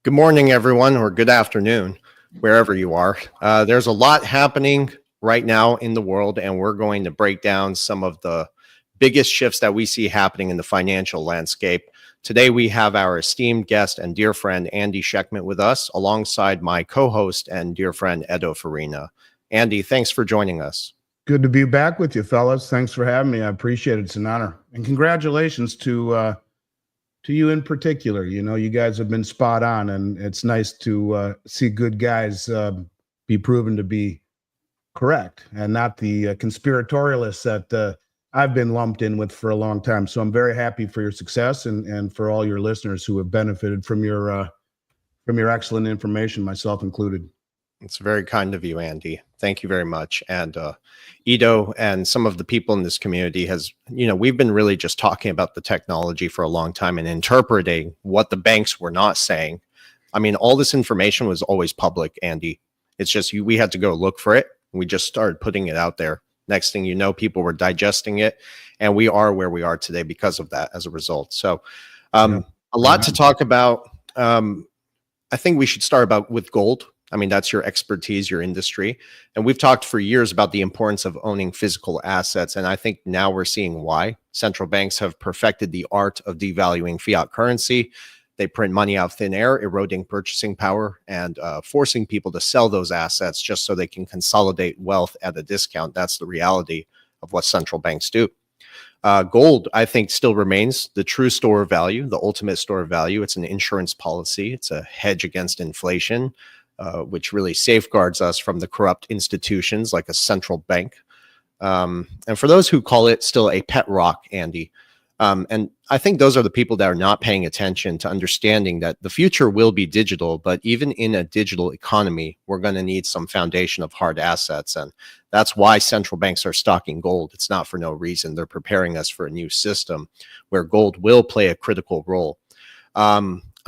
Good morning, everyone, or good afternoon, wherever you are. There's a lot happening right now in the world, and we're going to break down some of the biggest shifts that we see happening in the financial landscape. Today, we have our esteemed guest and dear friend, Andy Schectman, with us, alongside my co-host and dear friend, Edo Farina. Andy, thanks for joining us. Good to be back with you, fellas. Thanks for having me. I appreciate it. It's an honor. And congratulations to you in particular. You know, you guys have been spot on, and it's nice to see good guys be proven to be correct and not the conspiratorialists that I've been lumped in with for a long time. So I'm very happy for your success and for all your listeners who have benefited from your excellent information, myself included. It's very kind of you, Andy. Thank you very much. And Edo and some of the people in this community we've been really just talking about the technology for a long time and interpreting what the banks were not saying. I mean, all this information was always public, Andy. It's just we had to go look for it. We just started putting it out there. Next thing you know, people were digesting it, and we are where we are today because of that as a result. So a lot to talk about. I think we should start with gold. I mean, that's your expertise, your industry. And we've talked for years about the importance of owning physical assets. And I think now we're seeing why. Central banks have perfected the art of devaluing fiat currency. They print money out of thin air, eroding purchasing power and forcing people to sell those assets just so they can consolidate wealth at a discount. That's the reality of what central banks do. Gold, I think, still remains the true store of value, the ultimate store of value. It's an insurance policy. It's a hedge against inflation, which really safeguards us from the corrupt institutions like a central bank. And for those who call it still a pet rock, Andy, and I think those are the people that are not paying attention to understanding that the future will be digital, but even in a digital economy, we're going to need some foundation of hard assets. And that's why central banks are stocking gold. It's not for no reason. They're preparing us for a new system where gold will play a critical role. I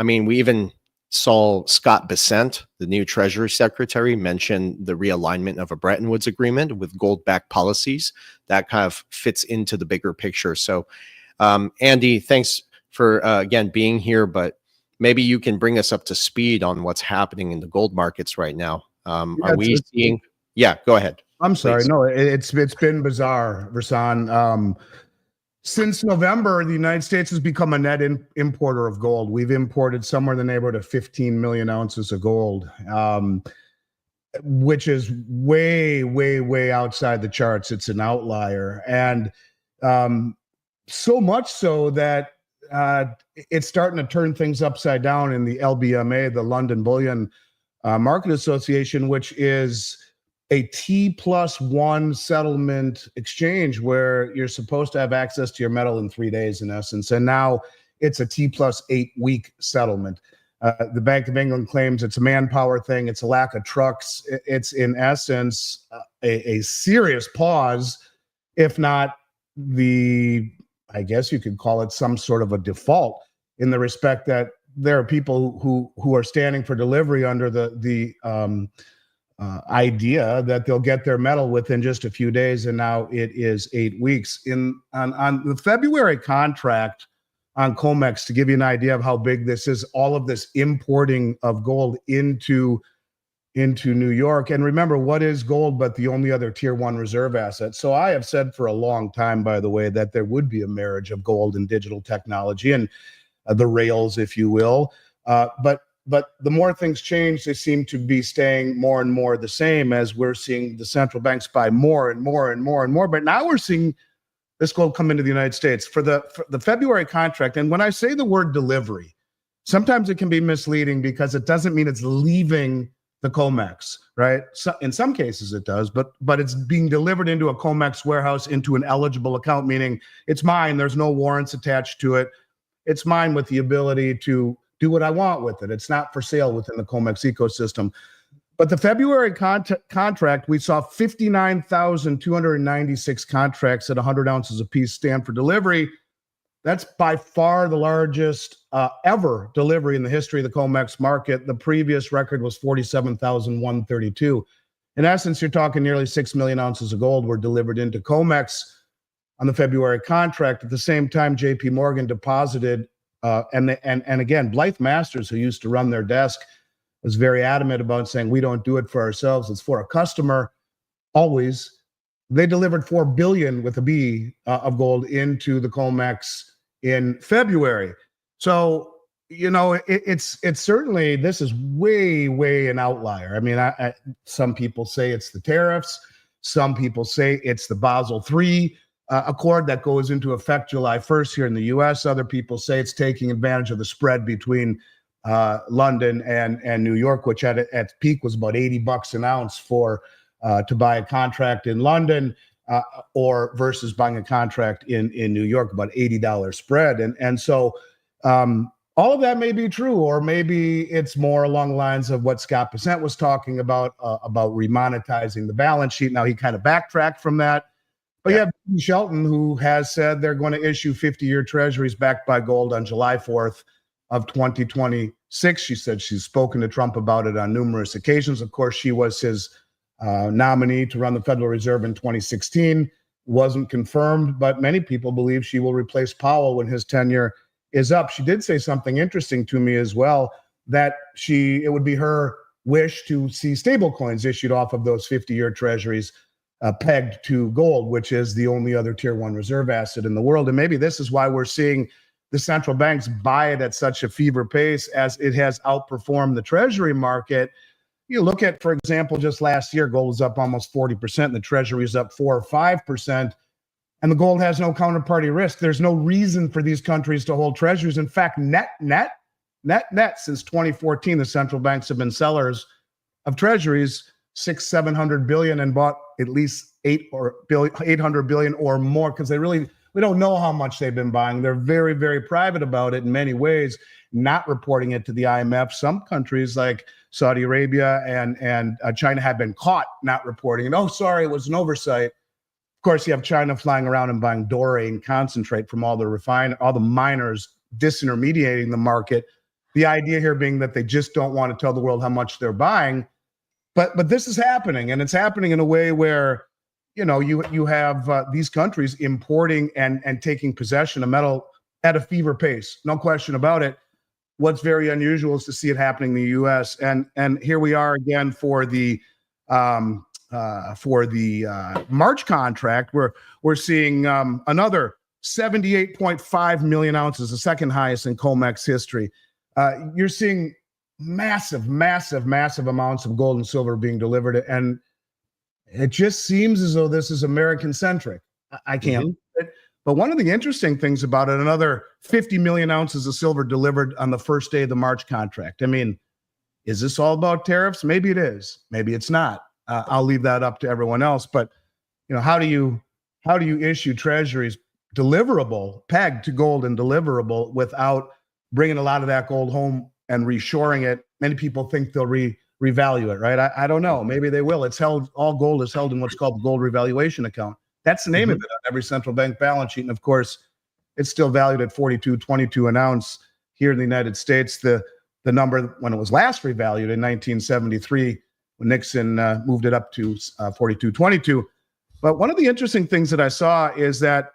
mean, we even saw Scott Bessent, the new Treasury Secretary, mention the realignment of a Bretton Woods agreement with gold-backed policies. That kind of fits into the bigger picture. So, Andy, thanks for, again, being here, but maybe you can bring us up to speed on what's happening in the gold markets right now. Are we seeing? Yeah, go ahead. I'm sorry. Please. No, it's been bizarre, Versan. Since November, the United States has become a net importer of gold. We've imported somewhere in the neighborhood of 15 million ounces of gold, which is way, way, way outside the charts. It's an outlier. And so much so that it's starting to turn things upside down in the LBMA, the London Bullion Market Association, which is a T+1 settlement exchange where you're supposed to have access to your metal in 3 days, in essence. And now it's a T+8 week settlement. The Bank of England claims it's a manpower thing. It's a lack of trucks. It's, in essence, a serious pause, if not I guess you could call it some sort of a default, in the respect that there are people who are standing for delivery under the idea that they'll get their metal within just a few days, and now it is 8 weeks. On the February contract on COMEX, to give you an idea of how big this is, all of this importing of gold into New York. And remember, what is gold but the only other tier 1 reserve asset? So I have said for a long time, by the way, that there would be a marriage of gold and digital technology and the rails, if you will. But the more things change, they seem to be staying more and more the same, as we're seeing the central banks buy more and more and more and more. But now we're seeing this gold come into the United States for the February contract. And when I say the word delivery, sometimes it can be misleading because it doesn't mean it's leaving the COMEX, right? So in some cases it does, but it's being delivered into a COMEX warehouse into an eligible account, meaning it's mine. There's no warrants attached to it. It's mine with the ability to do what I want with it. It's not for sale within the COMEX ecosystem. But the February contract, we saw 59,296 contracts at 100 ounces apiece stand for delivery. That's by far the largest ever delivery in the history of the COMEX market. The previous record was 47,132. In essence, you're talking nearly 6 million ounces of gold were delivered into COMEX on the February contract. At the same time, JP Morgan deposited And again, Blythe Masters, who used to run their desk, was very adamant about saying, we don't do it for ourselves, it's for a customer. Always. They delivered 4 billion with a B of gold into the COMEX in February. So, it's certainly, this is way an outlier. I mean, some people say it's the tariffs. Some people say it's the Basel III accord that goes into effect July 1st here in the US. Other people say it's taking advantage of the spread between London and New York, which at peak was about $80 an ounce to buy a contract in London or versus buying a contract in New York, about $80 spread. And so all of that may be true, or maybe it's more along the lines of what Scott Bessent was talking about remonetizing the balance sheet. Now he kind of backtracked from that. But you have Shelton, who has said they're going to issue 50-year treasuries backed by gold on July 4th of 2026. She said she's spoken to Trump about it on numerous occasions. Of course, she was his nominee to run the Federal Reserve in 2016. Wasn't confirmed, but many people believe she will replace Powell when his tenure is up. She did say something interesting to me as well, that it would be her wish to see stable coins issued off of those 50-year treasuries pegged to gold, which is the only other tier 1 reserve asset in the world. And maybe this is why we're seeing the central banks buy it at such a fever pace, as it has outperformed the treasury market. You look at, for example, just last year, gold was up almost 40%, and the treasury is up 4 or 5%. And the gold has no counterparty risk. There's no reason for these countries to hold treasuries. In fact, net, since 2014, the central banks have been sellers of treasuries, 700 billion, and bought at least 800 billion or more, because we don't know how much they've been buying. They're very, very private about it in many ways, not reporting it to the IMF. Some countries like Saudi Arabia and China have been caught not reporting it. Oh, sorry, it was an oversight. Of course, you have China flying around and buying doré and concentrate from all the miners, disintermediating the market. The idea here being that they just don't want to tell the world how much they're buying. But this is happening, and it's happening in a way where, you have these countries importing and taking possession of metal at a fever pace. No question about it. What's very unusual is to see it happening in the U.S. And here we are again for the March contract, where we're seeing another 78.5 million ounces, the second highest in COMEX history. You're seeing massive amounts of gold and silver being delivered, and it just seems as though this is American centric. I can't. Mm-hmm. But one of the interesting things about it, another 50 million ounces of silver delivered on the first day of the March contract. I mean, is this all about tariffs? Maybe it is. Maybe it's not. I'll leave that up to everyone else. But how do you issue treasuries deliverable, pegged to gold and deliverable, without bringing a lot of that gold home and reshoring it? Many people think they'll revalue it, right? I don't know. Maybe they will. All gold is held in what's called the gold revaluation account. That's the name of it on every central bank balance sheet. And of course, it's still valued at $42.22 an ounce here in the United States. The number when it was last revalued in 1973, when Nixon moved it up to $42.22. But one of the interesting things that I saw is that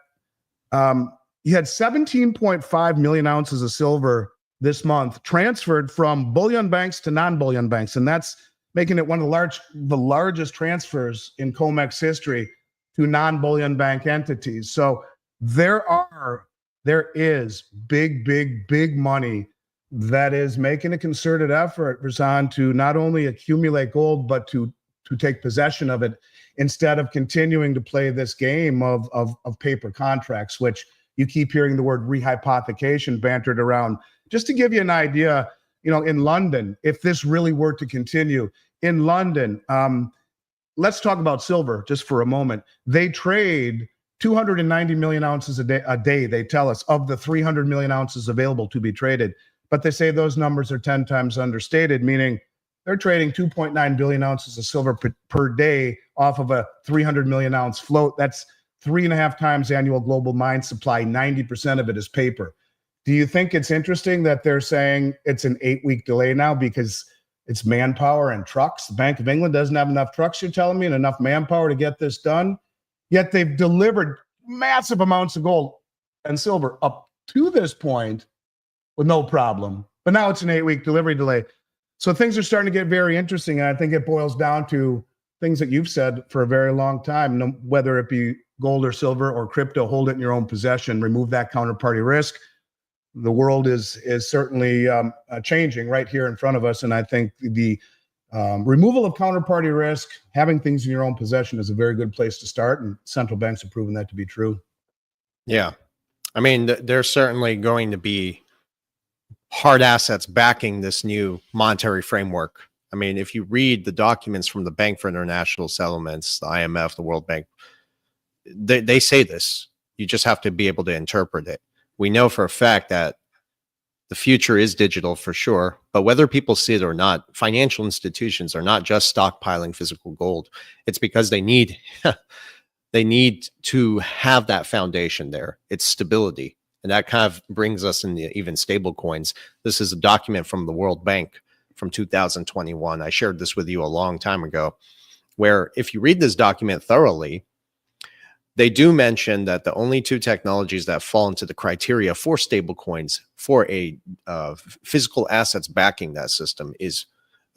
you had 17.5 million ounces of silver this month transferred from bullion banks to non-bullion banks. And that's making it one of the largest transfers in COMEX history to non-bullion bank entities. So there is big money that is making a concerted effort, Versan, to not only accumulate gold, but to take possession of it, instead of continuing to play this game of paper contracts, which you keep hearing the word rehypothecation bantered around. Just to give you an idea, in London, if this really were to continue, in London, let's talk about silver just for a moment. They trade 290 million ounces a day, they tell us, of the 300 million ounces available to be traded. But they say those numbers are 10 times understated, meaning they're trading 2.9 billion ounces of silver per day off of a 300 million ounce float. That's 3.5 times annual global mine supply. 90% of it is paper. Do you think it's interesting that they're saying it's an 8-week delay now because it's manpower and trucks? The Bank of England doesn't have enough trucks, you're telling me, and enough manpower to get this done? Yet they've delivered massive amounts of gold and silver up to this point, with no problem. But now it's an 8-week delivery delay. So things are starting to get very interesting. And I think it boils down to things that you've said for a very long time, whether it be gold or silver or crypto, hold it in your own possession, remove that counterparty risk. The world is certainly changing right here in front of us. And I think the removal of counterparty risk, having things in your own possession is a very good place to start. And central banks have proven that to be true. Yeah. I mean, there's certainly going to be hard assets backing this new monetary framework. I mean, if you read the documents from the Bank for International Settlements, the IMF, the World Bank, they say this. You just have to be able to interpret it. We know for a fact that the future is digital for sure, but whether people see it or not, financial institutions are not just stockpiling physical gold. It's because they need they need to have that foundation there. It's stability. And that kind of brings us in the even stable coins. This is a document from the World Bank from 2021. I shared this with you a long time ago, where if you read this document thoroughly, they do mention that the only two technologies that fall into the criteria for stable coins for a physical assets backing that system is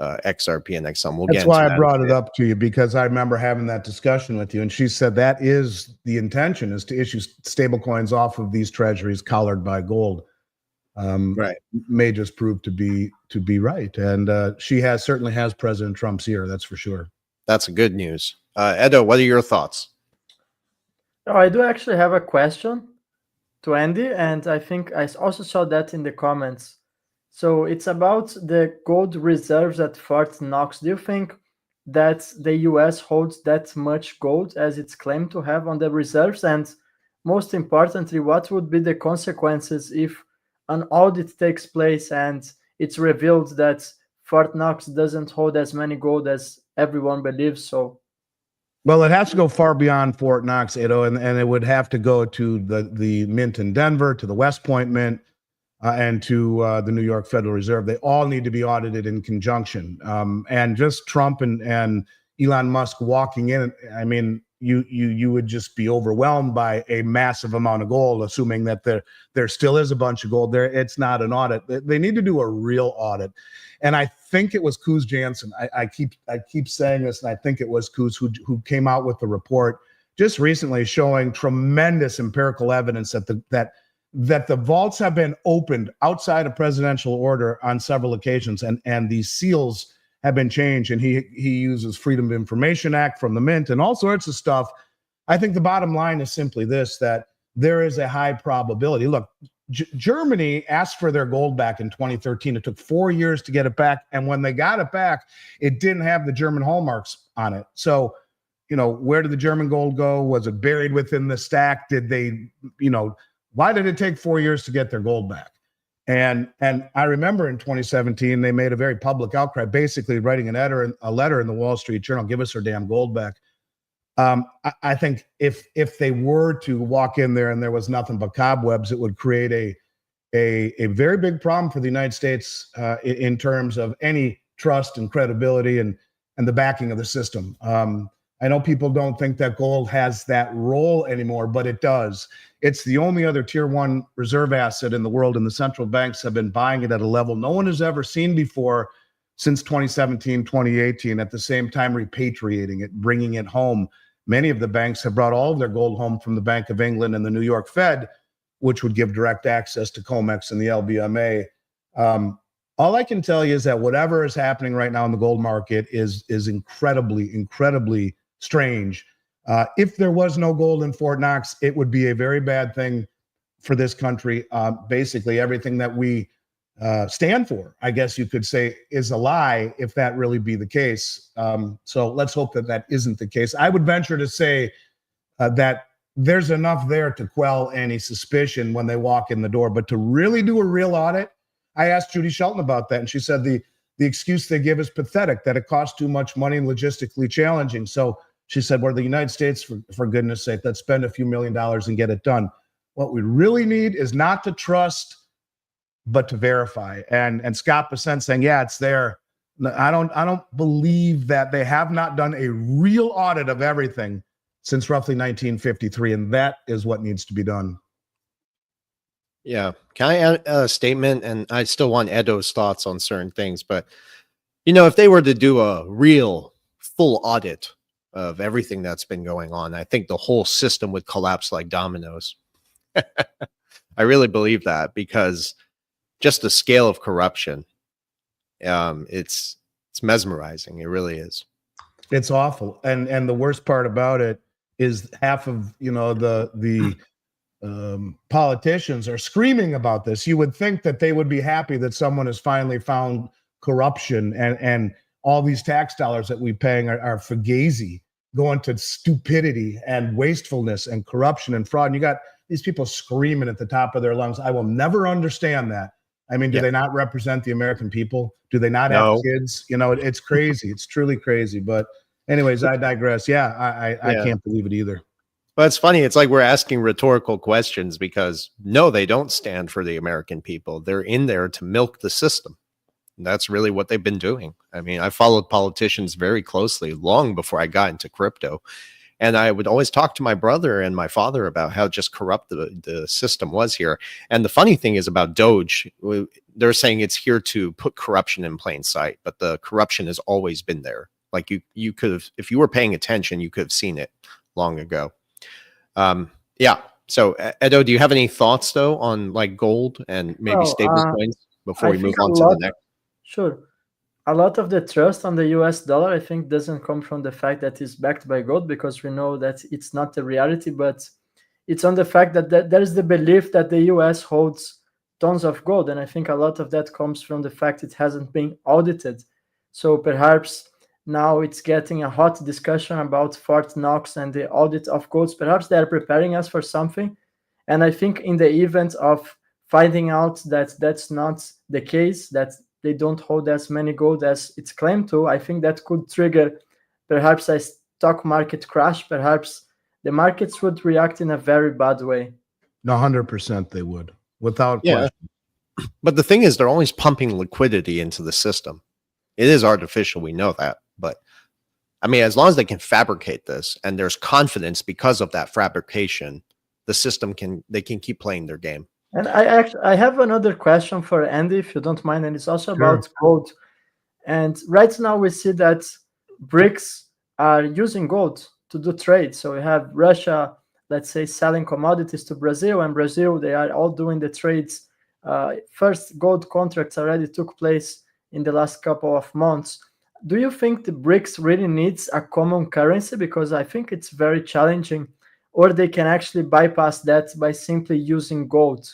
XRP and XM. That's why I brought it up to you, because I remember having that discussion with you, and she said that is the intention, is to issue stable coins off of these treasuries collared by gold. Right. May just prove to be right. And she certainly has President Trump's ear, that's for sure. That's good news. Edo, what are your thoughts? Oh, I do actually have a question to Andy, and I think I also saw that in the comments. So it's about the gold reserves at Fort Knox. Do you think that the US holds that much gold as it's claimed to have on the reserves? And most importantly, what would be the consequences if an audit takes place and it's revealed that Fort Knox doesn't hold as many gold as everyone believes so? Well, it has to go far beyond Fort Knox, Edo, and it would have to go to the Mint in Denver, to the West Point Mint, and to the New York Federal Reserve. They all need to be audited in conjunction. And just Trump and Elon Musk walking in, I mean, you would just be overwhelmed by a massive amount of gold, assuming that there still is a bunch of gold there. It's not an audit. They need to do a real audit. And I think it was Coos Jansen. I keep saying this, and I think it was Coos who came out with the report just recently showing tremendous empirical evidence that the vaults have been opened outside of presidential order on several occasions, and these seals have been changed. And he uses Freedom of Information Act from the Mint and all sorts of stuff. I think the bottom line is simply this, that there is a high probability. Look, Germany asked for their gold back in 2013. It took 4 years to get it back. And when they got it back, it didn't have the German hallmarks on it. So, where did the German gold go? Was it buried within the stack? Did they, why did it take 4 years to get their gold back? And I remember in 2017, they made a very public outcry, basically writing a letter in the Wall Street Journal, give us our damn gold back. I think if they were to walk in there and there was nothing but cobwebs, it would create a very big problem for the United States in terms of any trust and credibility and the backing of the system. I know people don't think that gold has that role anymore, but it does. It's the only other tier one reserve asset in the world, and the central banks have been buying it at a level no one has ever seen before since 2017, 2018, at the same time repatriating it, bringing it home. Many of the banks have brought all of their gold home from the Bank of England and the New York Fed, which would give direct access to COMEX and the LBMA. All I can tell you is that whatever is happening right now in the gold market is incredibly strange. If there was no gold in Fort Knox, it would be a very bad thing for this country. Basically, everything that we stand for, I guess you could say, is a lie if that really be the case. So let's hope that isn't the case. I would venture to say that there's enough there to quell any suspicion when they walk in the door, but to really do a real audit, I asked Judy Shelton about that, and she said the excuse they give is pathetic, that it costs too much money and logistically challenging. So she said, we're the United States, for goodness sake, let's spend a few $1 million and get it done. What we really need is not to trust, but to verify. And Scott Bessent saying, yeah, it's there. I don't believe that. They have not done a real audit of everything since roughly 1953, and that is what needs to be done. Yeah. Can I add a statement? And I still want Edo's thoughts on certain things. But, if they were to do a real full audit of everything that's been going on, I think the whole system would collapse like dominoes. I really believe that because just the scale of corruption, it's mesmerizing. It really is. It's awful. And the worst part about it is half of, the politicians are screaming about this. You would think that they would be happy that someone has finally found corruption, and all these tax dollars that we're paying are fugazi, going to stupidity and wastefulness and corruption and fraud. And you got these people screaming at the top of their lungs. I will never understand that. I mean, do they not represent the American people? Do they not have kids? It's crazy. It's truly crazy. But anyways, I digress. Yeah, I can't believe it either. Well, it's funny. It's like we're asking rhetorical questions because no, they don't stand for the American people. They're in there to milk the system. And that's really what they've been doing. I mean, I followed politicians very closely long before I got into crypto. And I would always talk to my brother and my father about how just corrupt the system was here. And the funny thing is about Doge, they're saying it's here to put corruption in plain sight, but the corruption has always been there. Like you could have, if you were paying attention, you could have seen it long ago. Yeah. So Edo, do you have any thoughts though on like gold and maybe stable coins before we move on to the next? Sure. A lot of the trust on the US dollar, I think, doesn't come from the fact that it's backed by gold, because we know that it's not the reality, but it's on the fact that there is the belief that the US holds tons of gold. And I think a lot of that comes from the fact it hasn't been audited. So perhaps now it's getting a hot discussion about Fort Knox and the audit of golds. Perhaps they're preparing us for something. And I think in the event of finding out that that's not the case, that they don't hold as many gold as it's claimed to, I think that could trigger perhaps a stock market crash. Perhaps the markets would react in a very bad way. 100% they would, without question. But the thing is, they're always pumping liquidity into the system. It is artificial, we know that. But I mean, as long as they can fabricate this and there's confidence because of that fabrication, the system can keep playing their game. And I have another question for Andy, if you don't mind, and it's also about gold. And right now we see that BRICS are using gold to do trade. So we have Russia, let's say, selling commodities to Brazil, and Brazil, they are all doing the trades. First gold contracts already took place in the last couple of months. Do you think the BRICS really needs a common currency? Because I think it's very challenging, or they can actually bypass that by simply using gold.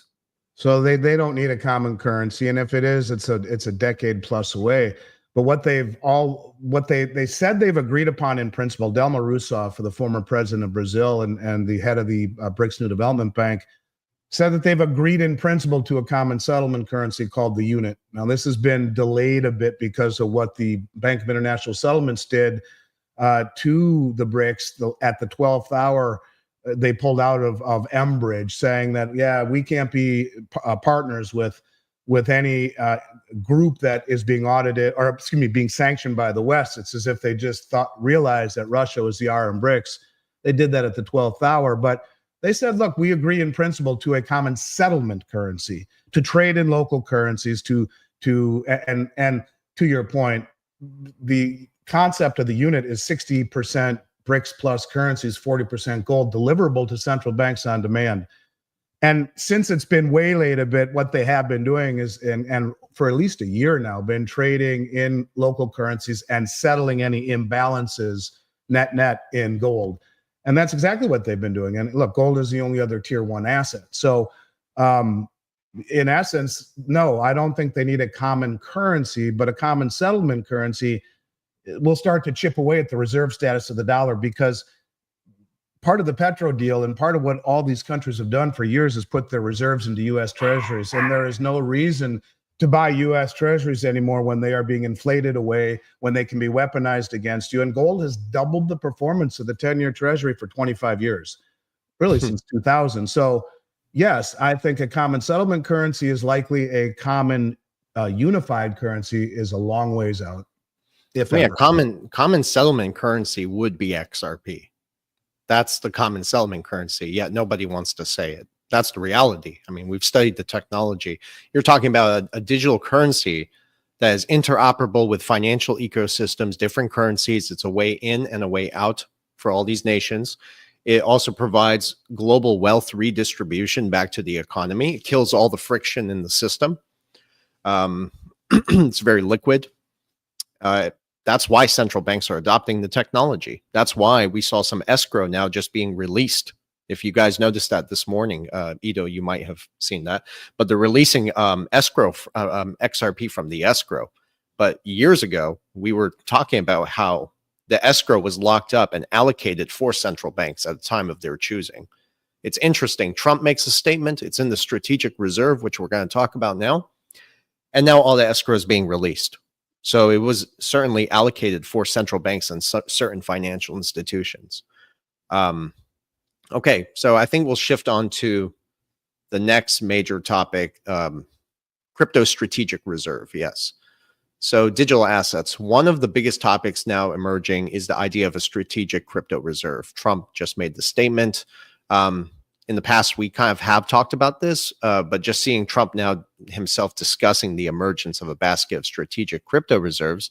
So they don't need a common currency, and if it is, it's a decade plus away. But what they said they've agreed upon in principle, Dilma Rousseff, the former president of Brazil and the head of the BRICS New Development Bank, said that they've agreed in principle to a common settlement currency called the unit. Now, this has been delayed a bit because of what the Bank of International Settlements did to the BRICS at the 12th hour. They pulled out of Mbridge, saying that, we can't be partners with any group that is being audited, or being sanctioned by the West. It's as if they just realized that Russia was the R in BRICS. They did that at the 12th hour, but they said, look, we agree in principle to a common settlement currency, to trade in local currencies, and to your point, the concept of the unit is 60% BRICS plus currencies, 40% gold, deliverable to central banks on demand. And since it's been waylaid a bit, what they have been doing is, and for at least a year now, been trading in local currencies and settling any imbalances net in gold. And that's exactly what they've been doing. And look, gold is the only other tier one asset. So in essence, no, I don't think they need a common currency, but a common settlement currency will start to chip away at the reserve status of the dollar, because part of the petro deal and part of what all these countries have done for years is put their reserves into U.S. treasuries. And there is no reason to buy U.S. treasuries anymore when they are being inflated away, when they can be weaponized against you. And gold has doubled the performance of the 10-year treasury for 25 years, really since 2000. So yes, I think a common settlement currency is likely. A common unified currency is a long ways out. Common settlement currency would be XRP. That's the common settlement currency, yet nobody wants to say it. That's the reality. I mean, we've studied the technology. You're talking about a digital currency that is interoperable with financial ecosystems, different currencies. It's a way in and a way out for all these nations. It also provides global wealth redistribution back to the economy. It kills all the friction in the system. It's very liquid. That's why central banks are adopting the technology. That's why we saw some escrow now just being released. If you guys noticed that this morning, Ido, you might have seen that. But they're releasing escrow, XRP from the escrow. But years ago, we were talking about how the escrow was locked up and allocated for central banks at the time of their choosing. It's interesting. Trump makes a statement. It's in the strategic reserve, which we're going to talk about now. And now all the escrow is being released. So it was certainly allocated for central banks and certain financial institutions. Okay, so I think we'll shift on to the next major topic, crypto strategic reserve. Yes. So digital assets. One of the biggest topics now emerging is the idea of a strategic crypto reserve. Trump just made the statement. In the past, we kind of have talked about this, but just seeing Trump now himself discussing the emergence of a basket of strategic crypto reserves,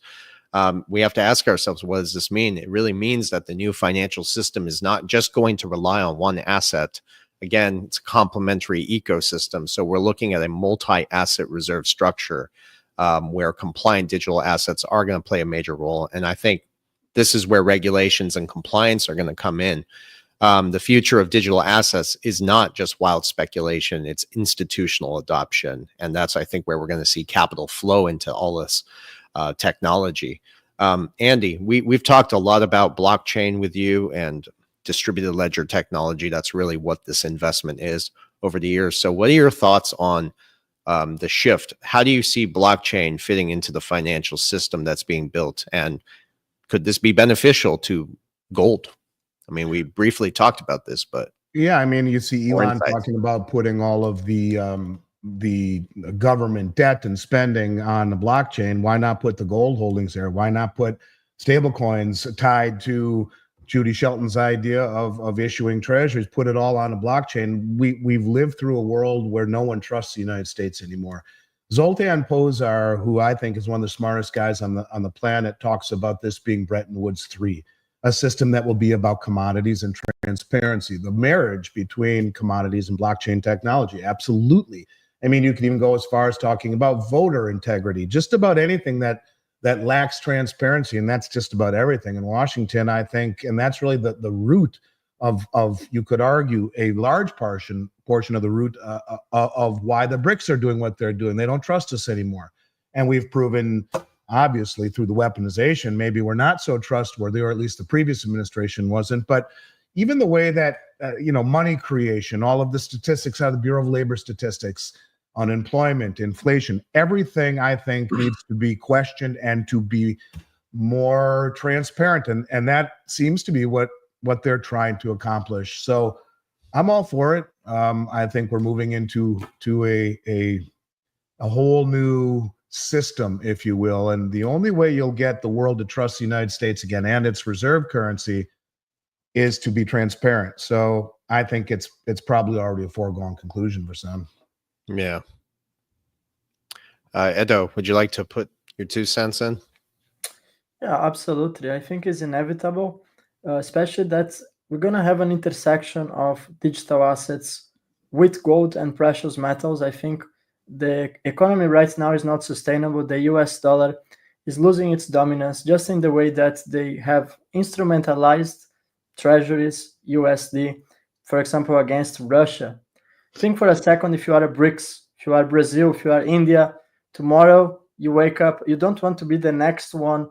we have to ask ourselves, what does this mean? It really means that the new financial system is not just going to rely on one asset. Again, it's a complementary ecosystem. So we're looking at a multi-asset reserve structure where compliant digital assets are going to play a major role. And I think this is where regulations and compliance are going to come in. The future of digital assets is not just wild speculation, it's institutional adoption. And that's, I think, where we're going to see capital flow into all this technology. Andy, we've talked a lot about blockchain with you and distributed ledger technology. That's really what this investment is over the years. So what are your thoughts on the shift? How do you see blockchain fitting into the financial system that's being built? And could this be beneficial to gold? I mean, we briefly talked about this, but yeah, I mean, you see Elon talking about putting all of the government debt and spending on the blockchain. Why not put the gold holdings there? Why not put stable coins tied to Judy Shelton's idea of issuing treasuries? Put it all on a blockchain. We've lived through a world where no one trusts the United States anymore. Zoltan Pozsar, who I think is one of the smartest guys on the planet, talks about this being Bretton Woods 3. A system that will be about commodities and transparency, the marriage between commodities and blockchain technology. Absolutely. I mean, you can even go as far as talking about voter integrity, just about anything that lacks transparency. And that's just about everything in Washington, I think. And that's really the root of you could argue, a large portion of the root of why the BRICS are doing what they're doing. They don't trust us anymore. And we've proven, obviously, through the weaponization, maybe we're not so trustworthy, or at least the previous administration wasn't. But even the way that, money creation, all of the statistics out of the Bureau of Labor Statistics, unemployment, inflation, everything I think needs to be questioned and to be more transparent. And that seems to be what they're trying to accomplish. So I'm all for it. I think we're moving into a whole new system, if you will. And the only way you'll get the world to trust the United States again and its reserve currency is to be transparent. So I think it's probably already a foregone conclusion for some. Yeah. Edo, would you like to put your 2 cents in? Yeah, absolutely. I think it's inevitable, especially that we're going to have an intersection of digital assets with gold and precious metals. I think the economy right now is not sustainable. The US dollar is losing its dominance just in the way that they have instrumentalized treasuries, USD, for example, against Russia. Think for a second, if you are a BRICS, if you are Brazil, if you are India, tomorrow you wake up, you don't want to be the next one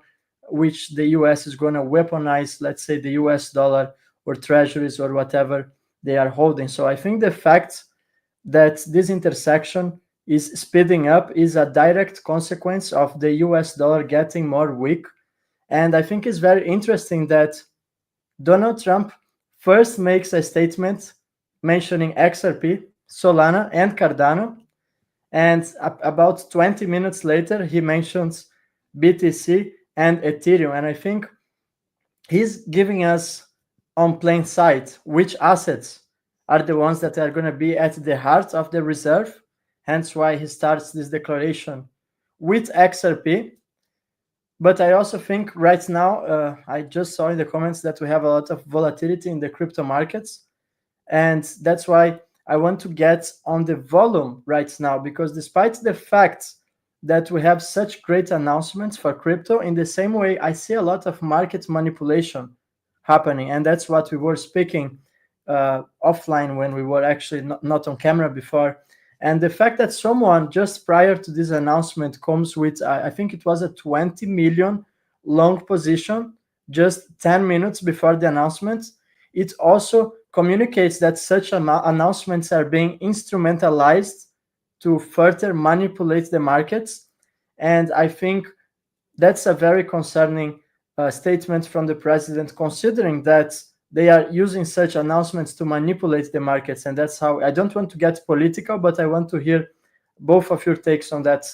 which the US is going to weaponize, let's say, the US dollar or treasuries or whatever they are holding. So I think the fact that this intersection is speeding up is a direct consequence of the US dollar getting more weak. And I think it's very interesting that Donald Trump first makes a statement mentioning XRP, Solana, and Cardano. And about 20 minutes later, he mentions BTC and Ethereum. And I think he's giving us on plain sight which assets are the ones that are going to be at the heart of the reserve. Hence why he starts this declaration with XRP. But I also think right now, I just saw in the comments that we have a lot of volatility in the crypto markets. And that's why I want to get on the volume right now, because despite the fact that we have such great announcements for crypto, in the same way, I see a lot of market manipulation happening. And that's what we were speaking offline when we were actually not on camera before. And the fact that someone just prior to this announcement comes with, I think it was a 20 million long position just 10 minutes before the announcement, it also communicates that such announcements are being instrumentalized to further manipulate the markets. And I think that's a very concerning statement from the president, considering that they are using such announcements to manipulate the markets. And that's how, I don't want to get political, but I want to hear both of your takes on that.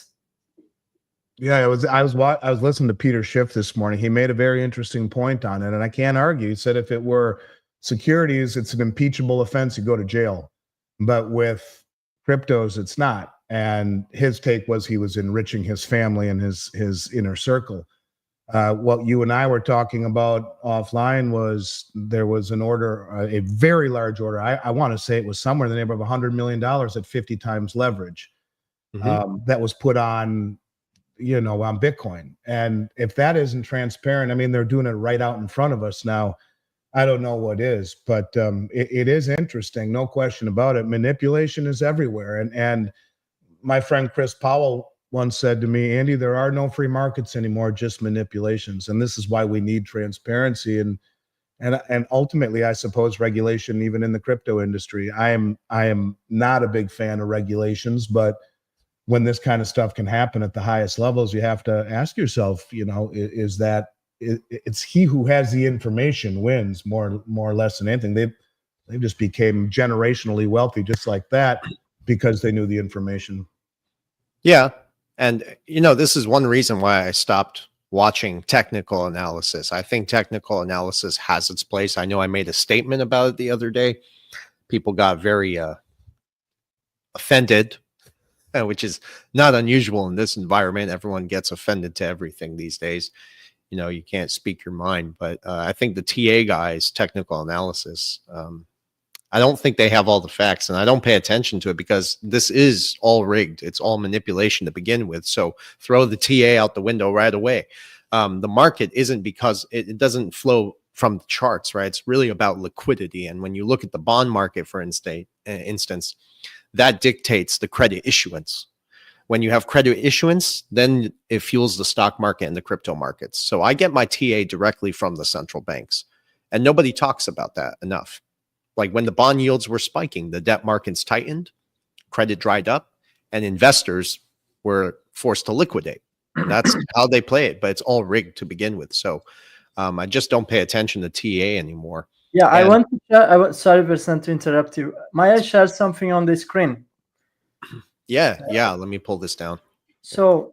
Yeah, I was listening to Peter Schiff this morning. He made a very interesting point on it, and I can't argue. He said if it were securities, it's an impeachable offense, you go to jail. But with cryptos, it's not. And his take was he was enriching his family and his inner circle. What you and I were talking about offline was there was an order, a very large order. I want to say it was somewhere in the neighborhood of $100 million at 50 times leverage that was put on, on Bitcoin. And if that isn't transparent, I mean, they're doing it right out in front of us now. I don't know what is, but it is interesting, no question about it. Manipulation is everywhere. And my friend Chris Powell once said to me, Andy, there are no free markets anymore, just manipulations. And this is why we need transparency and ultimately, I suppose, regulation, even in the crypto industry. I am not a big fan of regulations, but when this kind of stuff can happen at the highest levels, you have to ask yourself, is that it's he who has the information wins more or less than anything. They just became generationally wealthy just like that because they knew the information. Yeah. And, this is one reason why I stopped watching technical analysis. I think technical analysis has its place. I know I made a statement about it the other day. People got very offended, which is not unusual in this environment. Everyone gets offended to everything these days. You can't speak your mind. But I think the TA guys, technical analysis, I don't think they have all the facts, and I don't pay attention to it because this is all rigged. It's all manipulation to begin with. So throw the TA out the window right away. The market isn't because it doesn't flow from the charts, right? It's really about liquidity. And when you look at the bond market, for instance, that dictates the credit issuance. When you have credit issuance, then it fuels the stock market and the crypto markets. So I get my TA directly from the central banks, and nobody talks about that enough. Like when the bond yields were spiking, the debt markets tightened, credit dried up, and investors were forced to liquidate. That's how they play it, but it's all rigged to begin with. So I just don't pay attention to TA anymore. Yeah, I want to share, sorry, Versan, to interrupt you. May I share something on the screen? Yeah, let me pull this down. So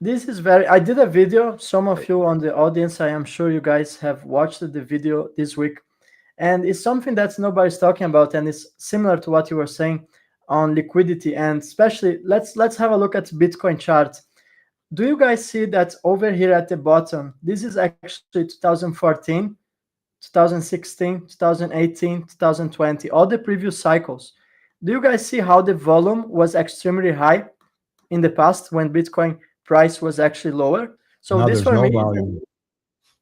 this is I did a video. Some of you on the audience, I am sure you guys have watched the video this week. And it's something that nobody's talking about, and it's similar to what you were saying on liquidity. And especially, let's have a look at Bitcoin chart. Do you guys see that over here at the bottom? This is actually 2014, 2016, 2018, 2020, all the previous cycles. Do you guys see how the volume was extremely high in the past when Bitcoin price was actually lower? So now this for me, volume.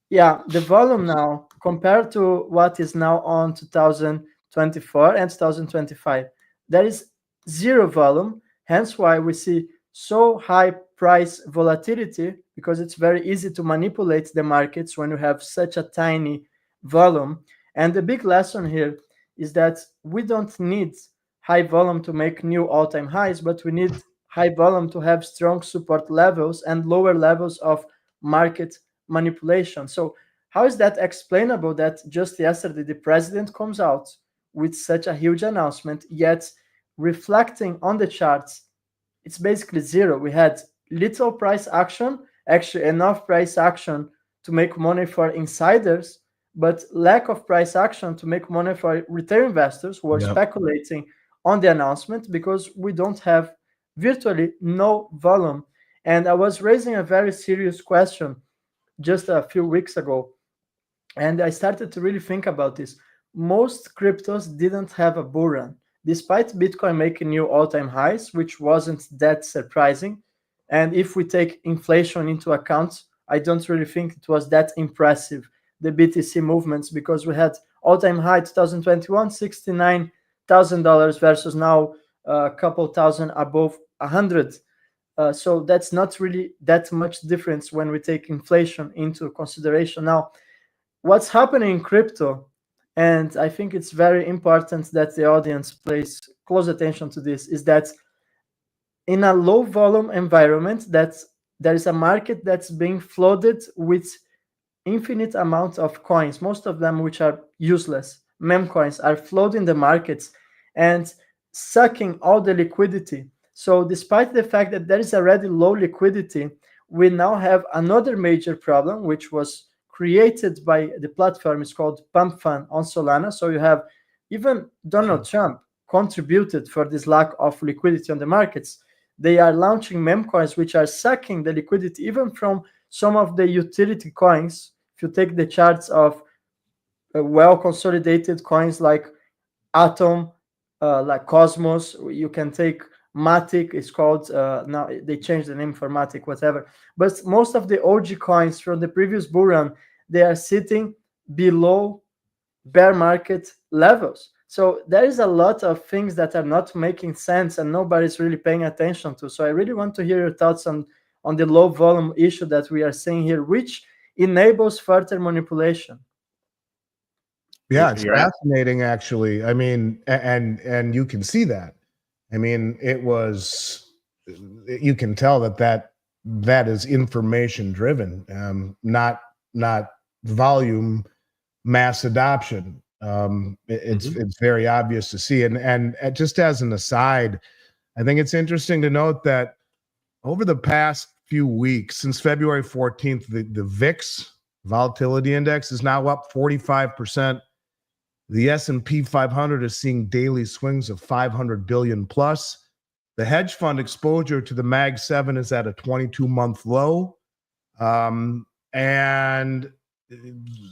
Yeah, the volume now compared to what is now on 2024 and 2025, there is zero volume. Hence why we see so high price volatility, because it's very easy to manipulate the markets when you have such a tiny volume. And the big lesson here is that we don't need high volume to make new all-time highs, but we need high volume to have strong support levels and lower levels of market manipulation. So how is that explainable that just yesterday the president comes out with such a huge announcement, yet reflecting on the charts, it's basically zero. We had little price action, actually enough price action to make money for insiders, but lack of price action to make money for retail investors who are speculating on the announcement, because we don't have virtually no volume. And I was raising a very serious question just a few weeks ago, and I started to really think about this. Most cryptos didn't have a bull run, despite Bitcoin making new all-time highs, which wasn't that surprising. And if we take inflation into account, I don't really think it was that impressive, the BTC movements, because we had all-time high 2021, $69,000 versus now a couple thousand above 100. So that's not really that much difference when we take inflation into consideration. Now, what's happening in crypto, and I think it's very important that the audience pays close attention to this, is that in a low volume environment, that there is a market that's being flooded with infinite amount of coins, most of them which are useless. Meme coins are flooding the markets and sucking all the liquidity. So despite the fact that there is already low liquidity, we now have another major problem, which was created by the platform. It's called Pump Fund on Solana. So you have even Donald Trump contributed for this lack of liquidity on the markets. They are launching meme coins, which are sucking the liquidity even from some of the utility coins. If you take the charts of well-consolidated coins like Atom, like Cosmos, you can take Matic, it's called, now they changed the name for Matic, whatever. But most of the OG coins from the previous bull run, they are sitting below bear market levels. So there is a lot of things that are not making sense and nobody's really paying attention to. So I really want to hear your thoughts on the low volume issue that we are seeing here, which enables further manipulation. Yeah, it's fascinating, actually. I mean, and you can see that. I mean, you can tell that is information driven, not volume, mass adoption. It's very obvious to see. And just as an aside, I think it's interesting to note that over the past few weeks, since February 14th, the VIX volatility index is now up 45%. The S&P 500 is seeing daily swings of 500 billion plus. The hedge fund exposure to the Mag 7 is at a 22-month low. And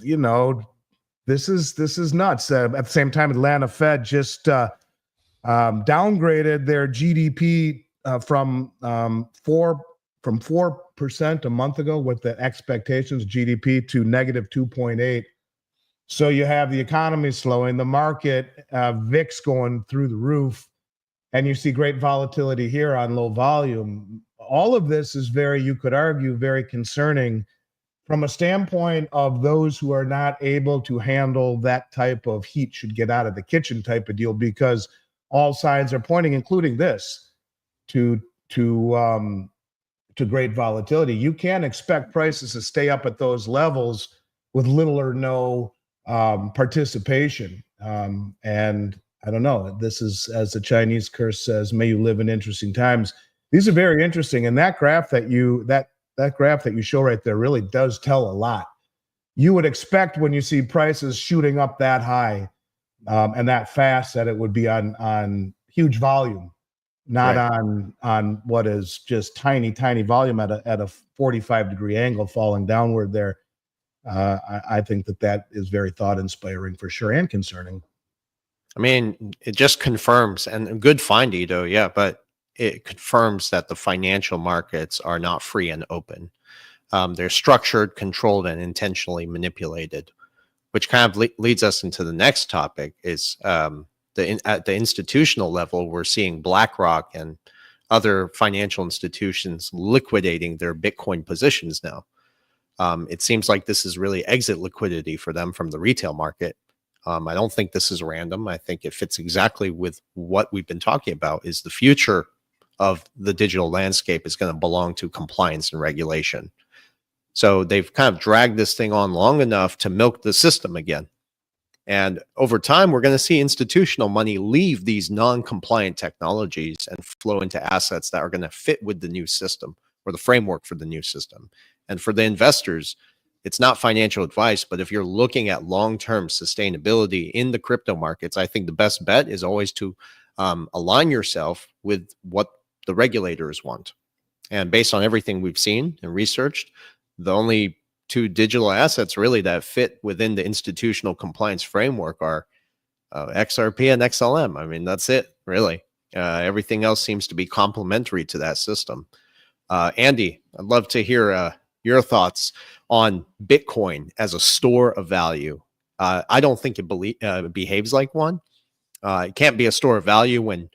you know, this is nuts. At the same time, Atlanta Fed just downgraded their GDP from 4% a month ago with the expectations GDP to negative 2.8. So you have the economy slowing, the market, VIX going through the roof, and you see great volatility here on low volume. All of this is you could argue, very concerning from a standpoint of those who are not able to handle that type of heat should get out of the kitchen type of deal, because all signs are pointing, including this, to great volatility. You can't expect prices to stay up at those levels with little or no participation. And I don't know, this is, as the Chinese curse says, may you live in interesting times. These are very interesting. And that graph that you show right there really does tell a lot. You would expect when you see prices shooting up that high and that fast that it would be on huge volume, not on what is just tiny volume at a 45-degree angle falling downward there. I think that is very thought-inspiring for sure, and concerning. I mean, it just confirms, and a good find, Ido, yeah, but it confirms that the financial markets are not free and open. They're structured, controlled, and intentionally manipulated, which kind of leads us into the next topic is at the institutional level, we're seeing BlackRock and other financial institutions liquidating their Bitcoin positions now. It seems like this is really exit liquidity for them from the retail market. I don't think this is random. I think it fits exactly with what we've been talking about, is the future of the digital landscape is going to belong to compliance and regulation. So they've kind of dragged this thing on long enough to milk the system again. And over time, we're going to see institutional money leave these non-compliant technologies and flow into assets that are going to fit with the new system or the framework for the new system. And for the investors, it's not financial advice, but if you're looking at long-term sustainability in the crypto markets, I think the best bet is always to align yourself with what the regulators want. And based on everything we've seen and researched, the only two digital assets really that fit within the institutional compliance framework are XRP and XLM. I mean, that's it, really. Everything else seems to be complementary to that system. Andy, I'd love to hear your thoughts on Bitcoin as a store of value. I don't think it behaves like one. It can't be a store of value when,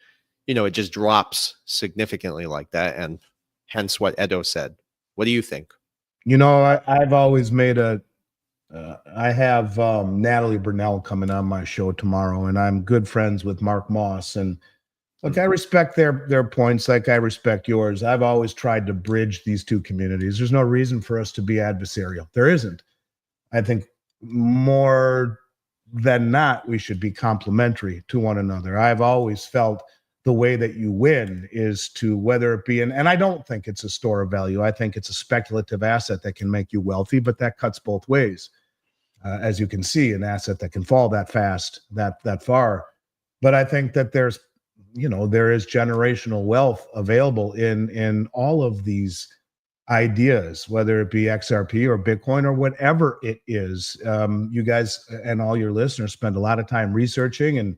it just drops significantly like that, and hence what Edo said. What do you think? I've always made I have Natalie Burnell coming on my show tomorrow, and I'm good friends with Mark Moss. And look, I respect their points like I respect yours. I've always tried to bridge these two communities. There's no reason for us to be adversarial. There isn't. I think more than not, we should be complementary to one another. I've always felt the way that you win is to, whether it be, and I don't think it's a store of value. I think it's a speculative asset that can make you wealthy, but that cuts both ways. As you can see, an asset that can fall that fast, that far. But I think that there is generational wealth available in all of these ideas, whether it be XRP or Bitcoin or whatever it is. You guys and all your listeners spend a lot of time researching and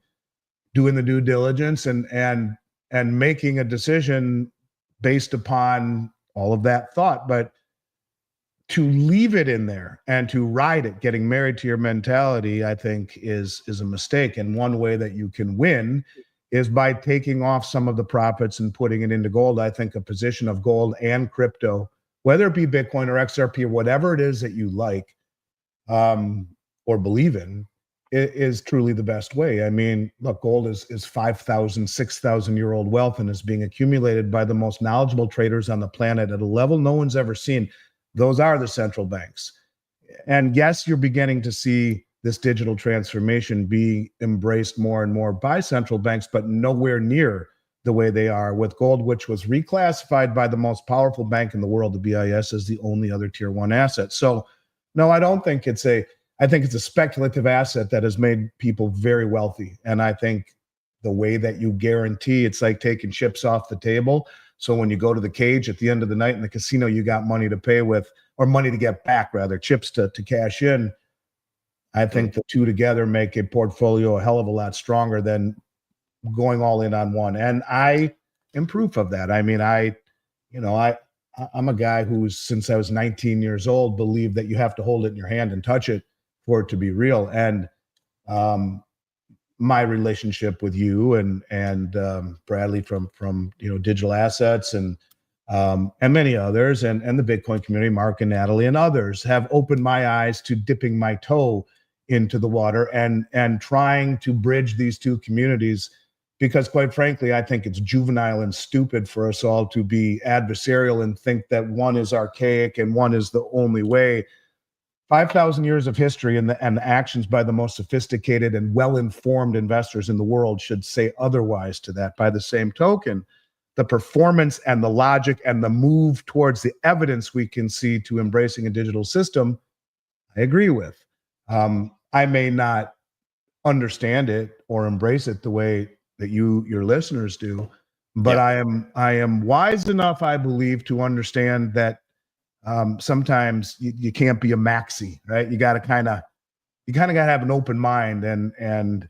doing the due diligence and making a decision based upon all of that thought. But to leave it in there and to ride it, getting married to your mentality, I think is a mistake. And one way that you can win is by taking off some of the profits and putting it into gold. I think a position of gold and crypto, whether it be Bitcoin or XRP or whatever it is that you like or believe in, is truly the best way. I mean, look, gold is 5,000, 6,000-year-old wealth and is being accumulated by the most knowledgeable traders on the planet at a level no one's ever seen. Those are the central banks. And yes, you're beginning to see this digital transformation be embraced more and more by central banks, but nowhere near the way they are with gold, which was reclassified by the most powerful bank in the world, the BIS, as the only other tier one asset. So no, I don't think I think it's a speculative asset that has made people very wealthy. And I think the way that you guarantee, it's like taking chips off the table. So when you go to the cage at the end of the night in the casino, you got money to pay with, or money to get back, rather, chips to cash in. I think the two together make a portfolio a hell of a lot stronger than going all in on one. And I am proof of that. I mean, I'm a guy who's, since I was 19 years old, believed that you have to hold it in your hand and touch it for it to be real. And my relationship with you and Bradley from Digital Assets and many others and the Bitcoin community, Mark and Natalie and others, have opened my eyes to dipping my toe into the water and trying to bridge these two communities, because quite frankly, I think it's juvenile and stupid for us all to be adversarial and think that one is archaic and one is the only way. 5,000 years of history and the actions by the most sophisticated and well-informed investors in the world should say otherwise to that. By the same token, the performance and the logic and the move towards the evidence we can see to embracing a digital system, I agree with. I may not understand it or embrace it the way that your listeners do, but yeah. I am wise enough, I believe, to understand that sometimes you can't be a maxi, right? You got to have an open mind, and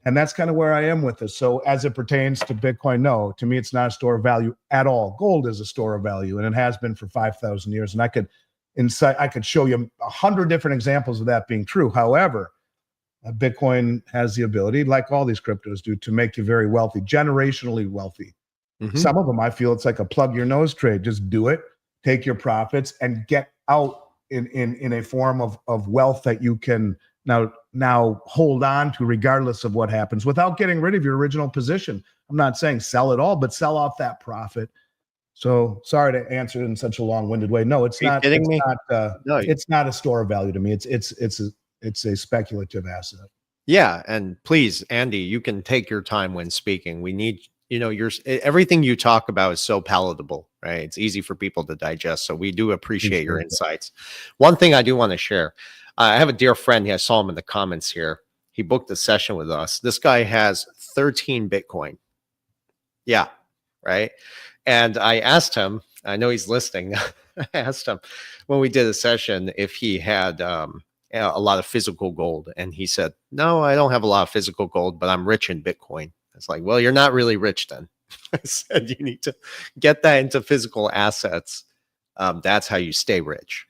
that's kind of where I am with this. So as it pertains to Bitcoin, no, to me, it's not a store of value at all. Gold is a store of value, and it has been for 5,000 years. And I could show you 100 different examples of that being true. However, Bitcoin has the ability, like all these cryptos do, to make you very wealthy, generationally wealthy. Mm-hmm. Some of them, I feel it's like a plug your nose trade. Just do it, take your profits, and get out in a form of wealth that you can now hold on to regardless of what happens, without getting rid of your original position. I'm not saying sell it all, but sell off that profit. So sorry to answer it in such a long-winded way. No, it's not. It's not a store of value to me. It's a speculative asset. Yeah, and please, Andy, you can take your time when speaking. We need everything you talk about is so palatable, right? It's easy for people to digest. So we do appreciate your insights. One thing I do want to share, I have a dear friend. I saw him in the comments here. He booked a session with us. This guy has 13 Bitcoin. Yeah, right. And I asked him, I know he's listening. I asked him when we did a session if he had a lot of physical gold. And he said, no, I don't have a lot of physical gold, but I'm rich in Bitcoin. It's like, well, you're not really rich then. I said, you need to get that into physical assets. That's how you stay rich.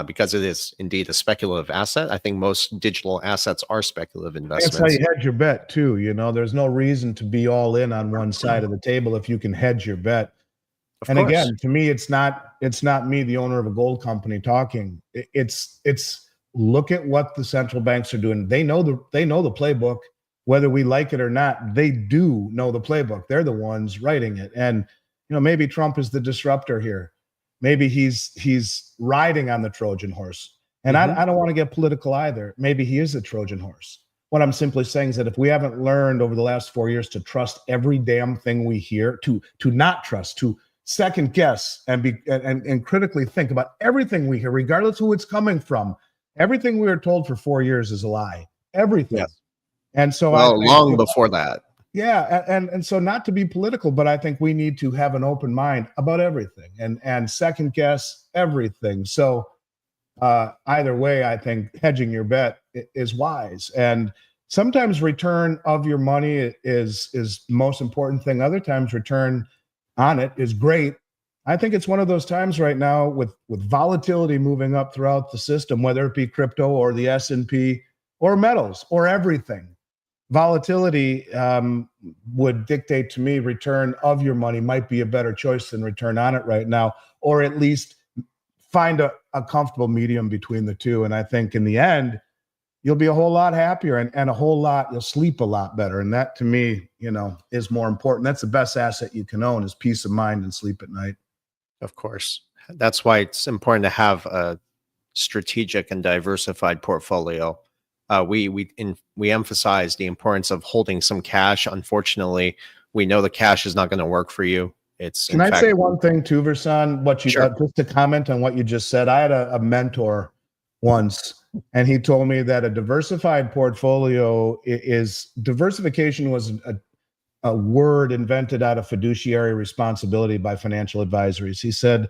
Because it is indeed a speculative asset. I think most digital assets are speculative investments. That's how you hedge your bet too. There's no reason to be all in on one side of the table if you can hedge your bet. And again, to me, it's not me, the owner of a gold company, talking. It's look at what the central banks are doing. They know the playbook, whether we like it or not. They do know the playbook. They're the ones writing it. And maybe Trump is the disruptor here. Maybe he's riding on the Trojan horse. And I don't want to get political either. Maybe he is a Trojan horse. What I'm simply saying is that if we haven't learned over the last 4 years to trust every damn thing we hear, to not trust, to second guess and critically think about everything we hear, regardless of who it's coming from, everything we were told for 4 years is a lie. Everything. Yeah. And so long before that. Yeah, and so not to be political, but I think we need to have an open mind about everything and second guess everything. So either way, I think hedging your bet is wise. And sometimes return of your money is the most important thing. Other times return on it is great. I think it's one of those times right now with volatility moving up throughout the system, whether it be crypto or the S&P or metals or everything. Volatility would dictate to me return of your money might be a better choice than return on it right now, or at least find a comfortable medium between the two. And I think in the end, you'll be a whole lot happier and you'll sleep a lot better. And that to me, is more important. That's the best asset you can own, is peace of mind and sleep at night. Of course. That's why it's important to have a strategic and diversified portfolio. We emphasize the importance of holding some cash. Unfortunately, we know the cash is not going to work for you. Can I say one thing too, Versan? Just to comment on what you just said. I had a mentor once, and he told me that a diversified portfolio diversification was a word invented out of fiduciary responsibility by financial advisories. He said,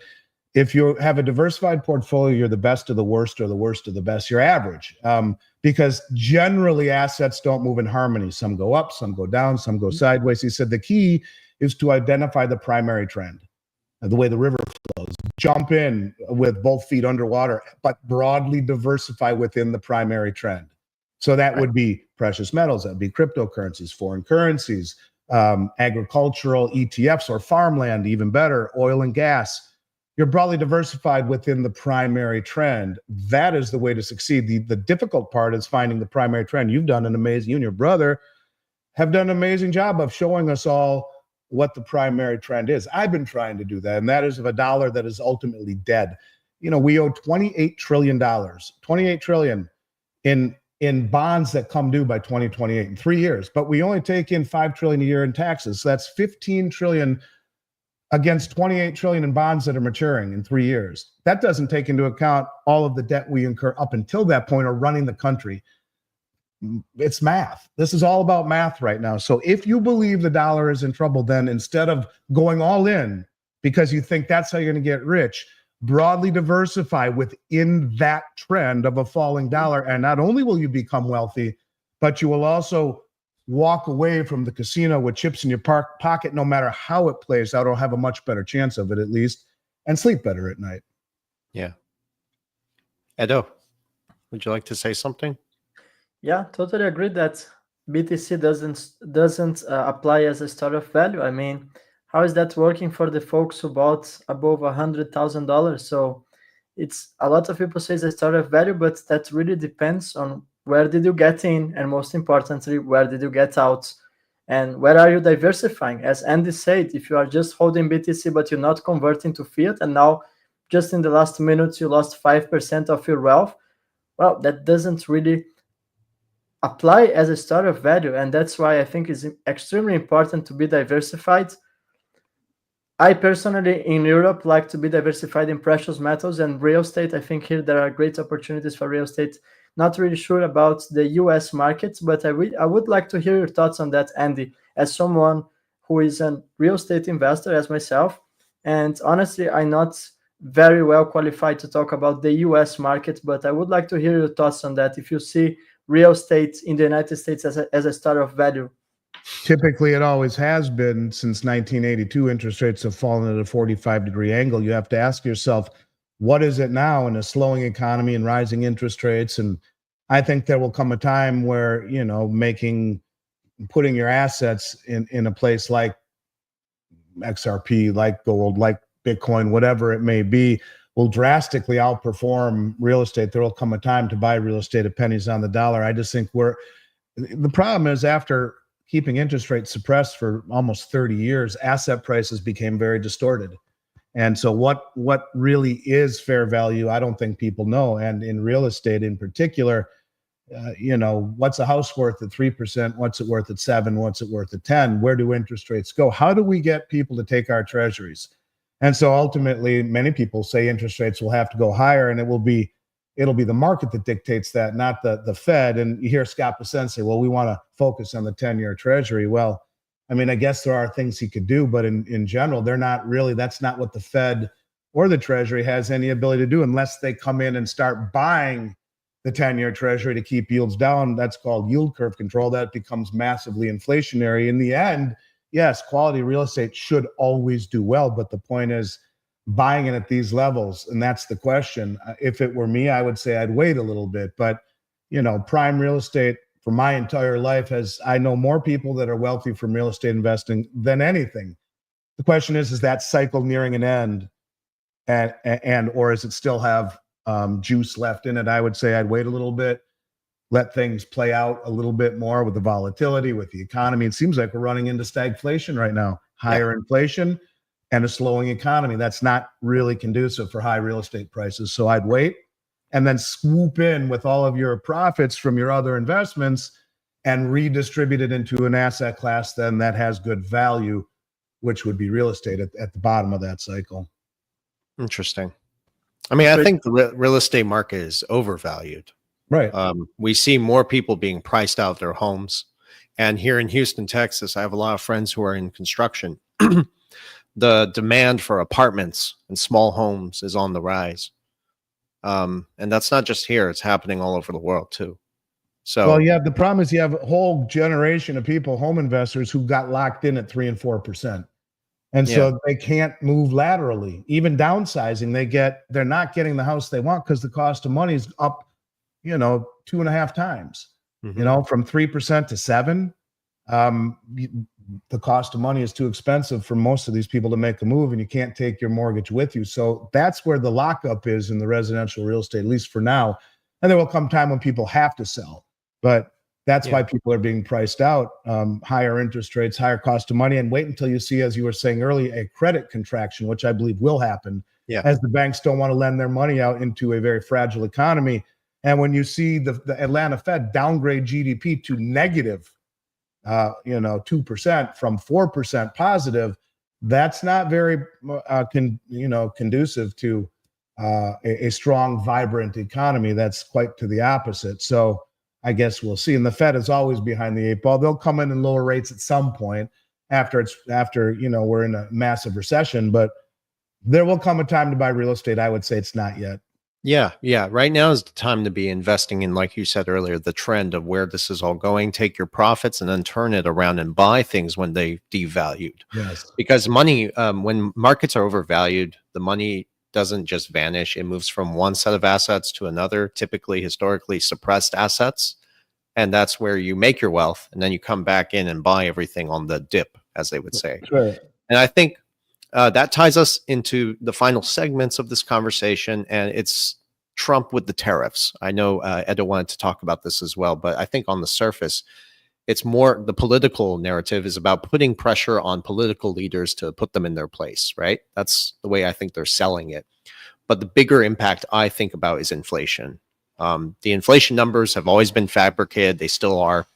if you have a diversified portfolio, you're the best of the worst or the worst of the best. You're average. Because generally assets don't move in harmony. Some go up, some go down, some go sideways. He said the key is to identify the primary trend, the way the river flows. Jump in with both feet underwater, but broadly diversify within the primary trend. So that would be precious metals, that'd be cryptocurrencies, foreign currencies, agricultural ETFs or farmland, even better, oil and gas. You're broadly diversified within the primary trend. That is the way to succeed. The difficult part is finding the primary trend. You and your brother have done an amazing job of showing us all what the primary trend is. I've been trying to do that, and that is of a dollar that is ultimately dead. We owe $28 trillion, $28 trillion in bonds that come due by 2028 in 3 years, but we only take in $5 trillion a year in taxes. So that's $15 trillion against $28 trillion in bonds that are maturing in 3 years. That doesn't take into account all of the debt we incur up until that point of running the country. It's math. This is all about math right now. So if you believe the dollar is in trouble, then instead of going all in because you think that's how you're going to get rich, broadly diversify within that trend of a falling dollar. And not only will you become wealthy, but you will also walk away from the casino with chips in your pocket, no matter how it plays out, or have a much better chance of it at least, and sleep better at night. Yeah. Edo, would you like to say something? Yeah, totally agree that BTC doesn't apply as a store of value. I mean, how is that working for the folks who bought above $100,000? So it's a lot of people say it's a store of value, but that really depends on where did you get in, and most importantly, where did you get out, and where are you diversifying? As Andy said, if you are just holding BTC but you're not converting to fiat, and now just in the last minutes you lost 5% of your wealth, well, that doesn't really apply as a store of value, and that's why I think it's extremely important to be diversified. I personally, in Europe, like to be diversified in precious metals and real estate. I think here there are great opportunities for real estate. Not really sure about the US markets, but I would like to hear your thoughts on that, Andy, as someone who is a real estate investor as myself. And honestly, I'm not very well qualified to talk about the US market, but I would like to hear your thoughts on that. If you see real estate in the United States as a store of value. Typically, it always has been since 1982. Interest rates have fallen at a 45-degree angle. You have to ask yourself, what is it now in a slowing economy and rising interest rates? And I think there will come a time where, you know, putting your assets in a place like XRP, like gold, like Bitcoin, whatever it may be, will drastically outperform real estate. There will come a time to buy real estate at pennies on the dollar. I just think the problem is, after keeping interest rates suppressed for almost 30 years, asset prices became very distorted. And so what really is fair value, I don't think people know. And in real estate in particular, you know, what's a house worth at 3%? What's it worth at 7%? What's it worth at 10%? Where do interest rates go? How do we get people to take our treasuries? And so ultimately, many people say interest rates will have to go higher, and it'll be the market that dictates that, not the Fed. And you hear Scott Bessent say, well, we want to focus on the 10-year treasury. Well, I mean, I guess there are things he could do, but in general, that's not what the Fed or the Treasury has any ability to do unless they come in and start buying the 10-year treasury to keep yields down. That's called yield curve control. That becomes massively inflationary. In the end, yes, quality real estate should always do well, but the point is buying it at these levels, and that's the question. If it were me, I would say I'd wait a little bit. But, you know, prime real estate for my entire life I know more people that are wealthy from real estate investing than anything. The question is that cycle nearing an end, or does it still have juice left in it? I would say I'd wait a little bit, let things play out a little bit more with the volatility, with the economy. It seems like we're running into stagflation right now, higher inflation and a slowing economy. That's not really conducive for high real estate prices. So I'd wait and then swoop in with all of your profits from your other investments and redistribute it into an asset class then that has good value, which would be real estate at the bottom of that cycle. Interesting. I mean, I think the real estate market is overvalued. Right. We see more people being priced out of their homes. And here in Houston, Texas, I have a lot of friends who are in construction. The demand for apartments and small homes is on the rise. And that's not just here. It's happening all over the world, too. So, well, yeah, the problem is you have a whole generation of people, home investors, who got locked in at 3% and 4%. And so they can't move laterally. Even downsizing, they're not getting the house they want because the cost of money is up, 2.5 times, from 3% to 7%. The cost of money is too expensive for most of these people to make a move, and you can't take your mortgage with you. So that's where the lockup is in the residential real estate, at least for now. And there will come time when people have to sell, but that's why people are being priced out. Higher interest rates, higher cost of money, and wait until you see, as you were saying earlier, a credit contraction, which I believe will happen as the banks don't want to lend their money out into a very fragile economy. And when you see the Atlanta Fed downgrade GDP to negative, 2% from 4% positive, that's not very, conducive to a strong, vibrant economy. That's quite to the opposite. So I guess we'll see. And the Fed is always behind the 8 ball. They'll come in and lower rates at some point after we're in a massive recession, but there will come a time to buy real estate. I would say it's not yet. Yeah. Right now is the time to be investing in, like you said earlier, the trend of where this is all going. Take your profits and then turn it around and buy things when they devalued. Yes. Because money, when markets are overvalued, the money doesn't just vanish. It moves from one set of assets to another, typically historically suppressed assets. And that's where you make your wealth. And then you come back in and buy everything on the dip, as they would say. Sure. And I think that ties us into the final segments of this conversation. And it's Trump with the tariffs. I know Edo wanted to talk about this as well, but I think on the surface, it's more the political narrative is about putting pressure on political leaders to put them in their place, right? That's the way I think they're selling it. But the bigger impact I think about is inflation. The inflation numbers have always been fabricated. They still are.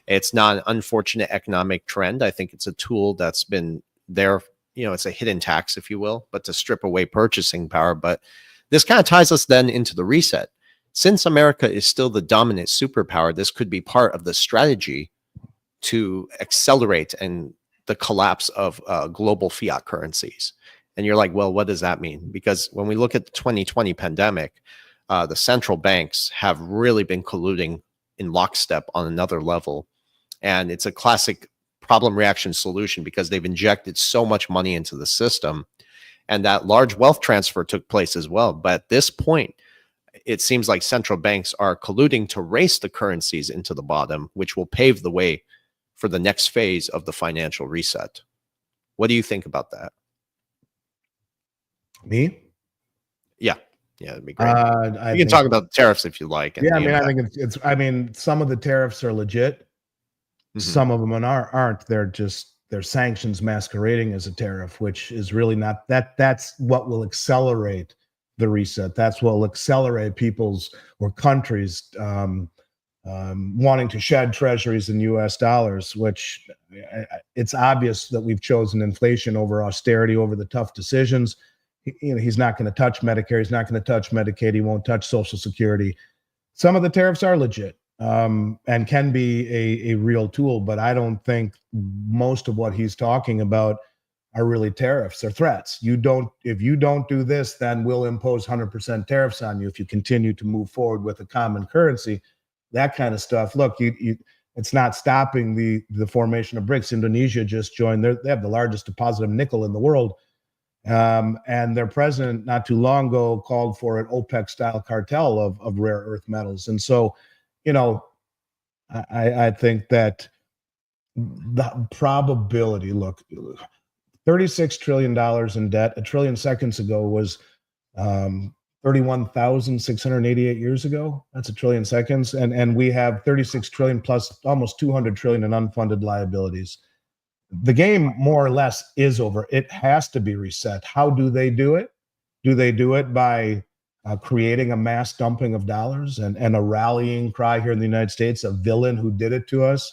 It's not an unfortunate economic trend. I think it's a tool that's been there. It's a hidden tax, if you will, but to strip away purchasing power. But this kind of ties us then into the reset. Since America is still the dominant superpower, this could be part of the strategy to accelerate and the collapse of global fiat currencies. And you're like, well, what does that mean? Because when we look at the 2020 pandemic, the central banks have really been colluding in lockstep on another level. And it's a classic problem reaction solution because they've injected so much money into the system, and that large wealth transfer took place as well. But at this point, it seems like central banks are colluding to race the currencies into the bottom, which will pave the way for the next phase of the financial reset. What do you think about that? Me? Yeah, that'd be great. You can talk about the tariffs if you like. Yeah, I mean, I think it's. I mean, some of the tariffs are legit. Mm-hmm. Some of them aren't. They're sanctions masquerading as a tariff, which is really not that. That's what will accelerate the reset. That's what will accelerate people's or countries wanting to shed treasuries in U.S. dollars, which it's obvious that we've chosen inflation over austerity, over the tough decisions. He's not going to touch Medicare. He's not going to touch Medicaid. He won't touch Social Security. Some of the tariffs are legit and can be a real tool, but I don't think most of what he's talking about are really tariffs. They're threats. If you don't do this, then we'll impose 100% tariffs on you if you continue to move forward with a common currency. That kind of stuff. Look, it's not stopping the formation of BRICS. Indonesia just joined. They have the largest deposit of nickel in the world. And their president not too long ago called for an OPEC-style cartel of rare earth metals. And so, I think that the probability, look, $36 trillion in debt, a trillion seconds ago was 31,688 years ago. That's a trillion seconds. And we have 36 trillion plus almost 200 trillion in unfunded liabilities. The game more or less is over. It has to be reset. How do they do it? Do they do it by creating a mass dumping of dollars and a rallying cry here in the United States, a villain who did it to us?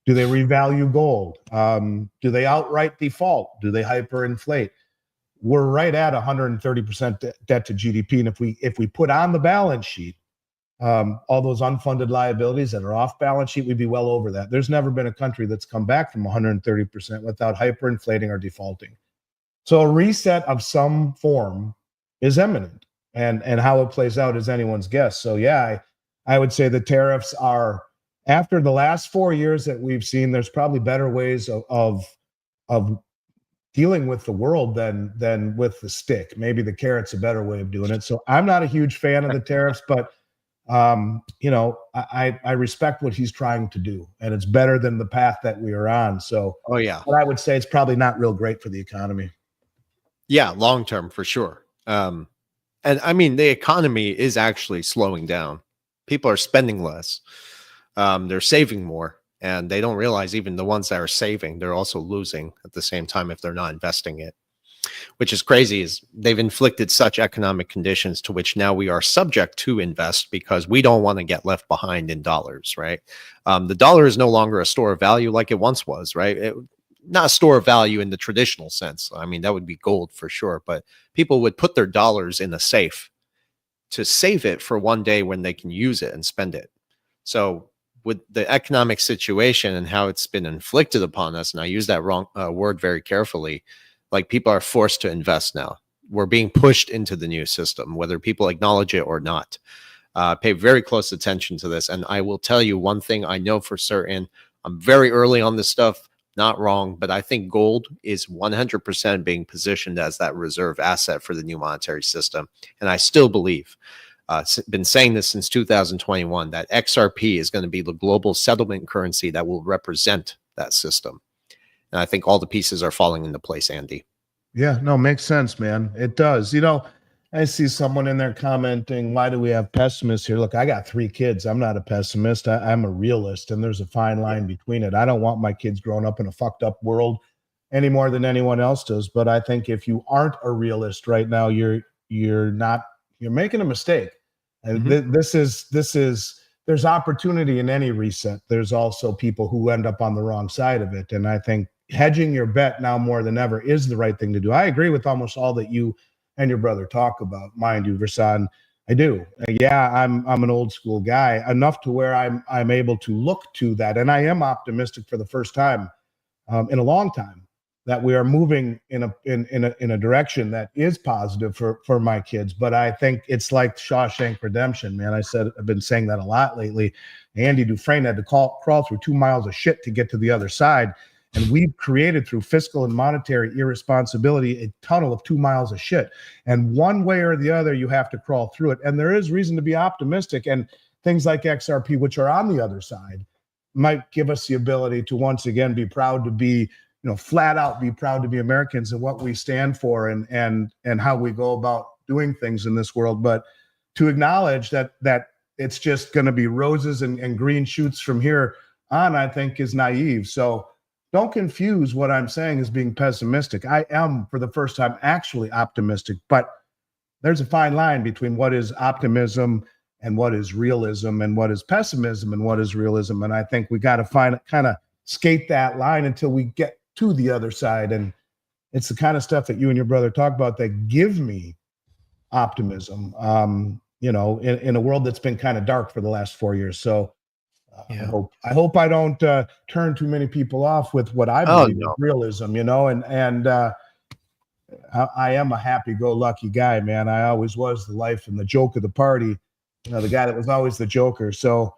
Do they revalue gold? Do they outright default? Do they hyperinflate? We're right at 130% debt to GDP. And if we put on the balance sheet all those unfunded liabilities that are off balance sheet, we'd be well over that. There's never been a country that's come back from 130% without hyperinflating or defaulting. So a reset of some form is imminent, and how it plays out is anyone's guess. So yeah, I would say the tariffs are, after the last 4 years that we've seen, there's probably better ways of dealing with the world than with the stick. Maybe the carrot's a better way of doing it. So I'm not a huge fan of the tariffs, but I respect what he's trying to do, and it's better than the path that we are on. So, but I would say it's probably not real great for the economy. Yeah, long term for sure. And I mean, the economy is actually slowing down. People are spending less. They're saving more, and they don't realize even the ones that are saving, they're also losing at the same time if they're not investing it. Which is crazy, is they've inflicted such economic conditions to which now we are subject to invest because we don't want to get left behind in dollars, right? The dollar is no longer a store of value like it once was, right? Not a store of value in the traditional sense. I mean, that would be gold for sure, but people would put their dollars in a safe to save it for one day when they can use it and spend it. So with the economic situation and how it's been inflicted upon us, and I use that wrong word very carefully, like people are forced to invest now. We're being pushed into the new system, whether people acknowledge it or not. Pay very close attention to this. And I will tell you one thing I know for certain. I'm very early on this stuff, not wrong, but I think gold is 100% being positioned as that reserve asset for the new monetary system. And I still believe, been saying this since 2021, that XRP is going to be the global settlement currency that will represent that system. And I think all the pieces are falling into place, Andy. Yeah, no, makes sense, man. It does. I see someone in there commenting, why do we have pessimists here? Look, I got 3 kids. I'm not a pessimist. I'm a realist, and there's a fine line between it. I don't want my kids growing up in a fucked up world any more than anyone else does. But I think if you aren't a realist right now, you're making a mistake. And this is there's opportunity in any reset. There's also people who end up on the wrong side of it. And I think hedging your bet now more than ever is the right thing to do. I agree with almost all that you and your brother talk about. Mind you, Versan, I do. Yeah, I'm an old school guy enough to where I'm able to look to that, and I am optimistic for the first time in a long time that we are moving in a direction that is positive for my kids. But I think it's like Shawshank Redemption, man. I've been saying that a lot lately. Andy Dufresne had to crawl through 2 miles of shit to get to the other side. And we've created through fiscal and monetary irresponsibility a tunnel of 2 miles of shit. And one way or the other, you have to crawl through it. And there is reason to be optimistic. And things like XRP, which are on the other side, might give us the ability to once again be proud to be, flat out be proud to be Americans and what we stand for and how we go about doing things in this world. But to acknowledge that it's just going to be roses and green shoots from here on, I think is naive. So don't confuse what I'm saying as being pessimistic. I am, for the first time, actually optimistic, but there's a fine line between what is optimism and what is realism and what is pessimism and what is realism. And I think we got to kind of skate that line until we get to the other side. And it's the kind of stuff that you and your brother talk about that give me optimism, in a world that's been kind of dark for the last 4 years. So yeah. I hope I don't turn too many people off with what I believe is realism, and I am a happy-go-lucky guy, man. I always was the life and the joke of the party, the guy that was always the joker. So,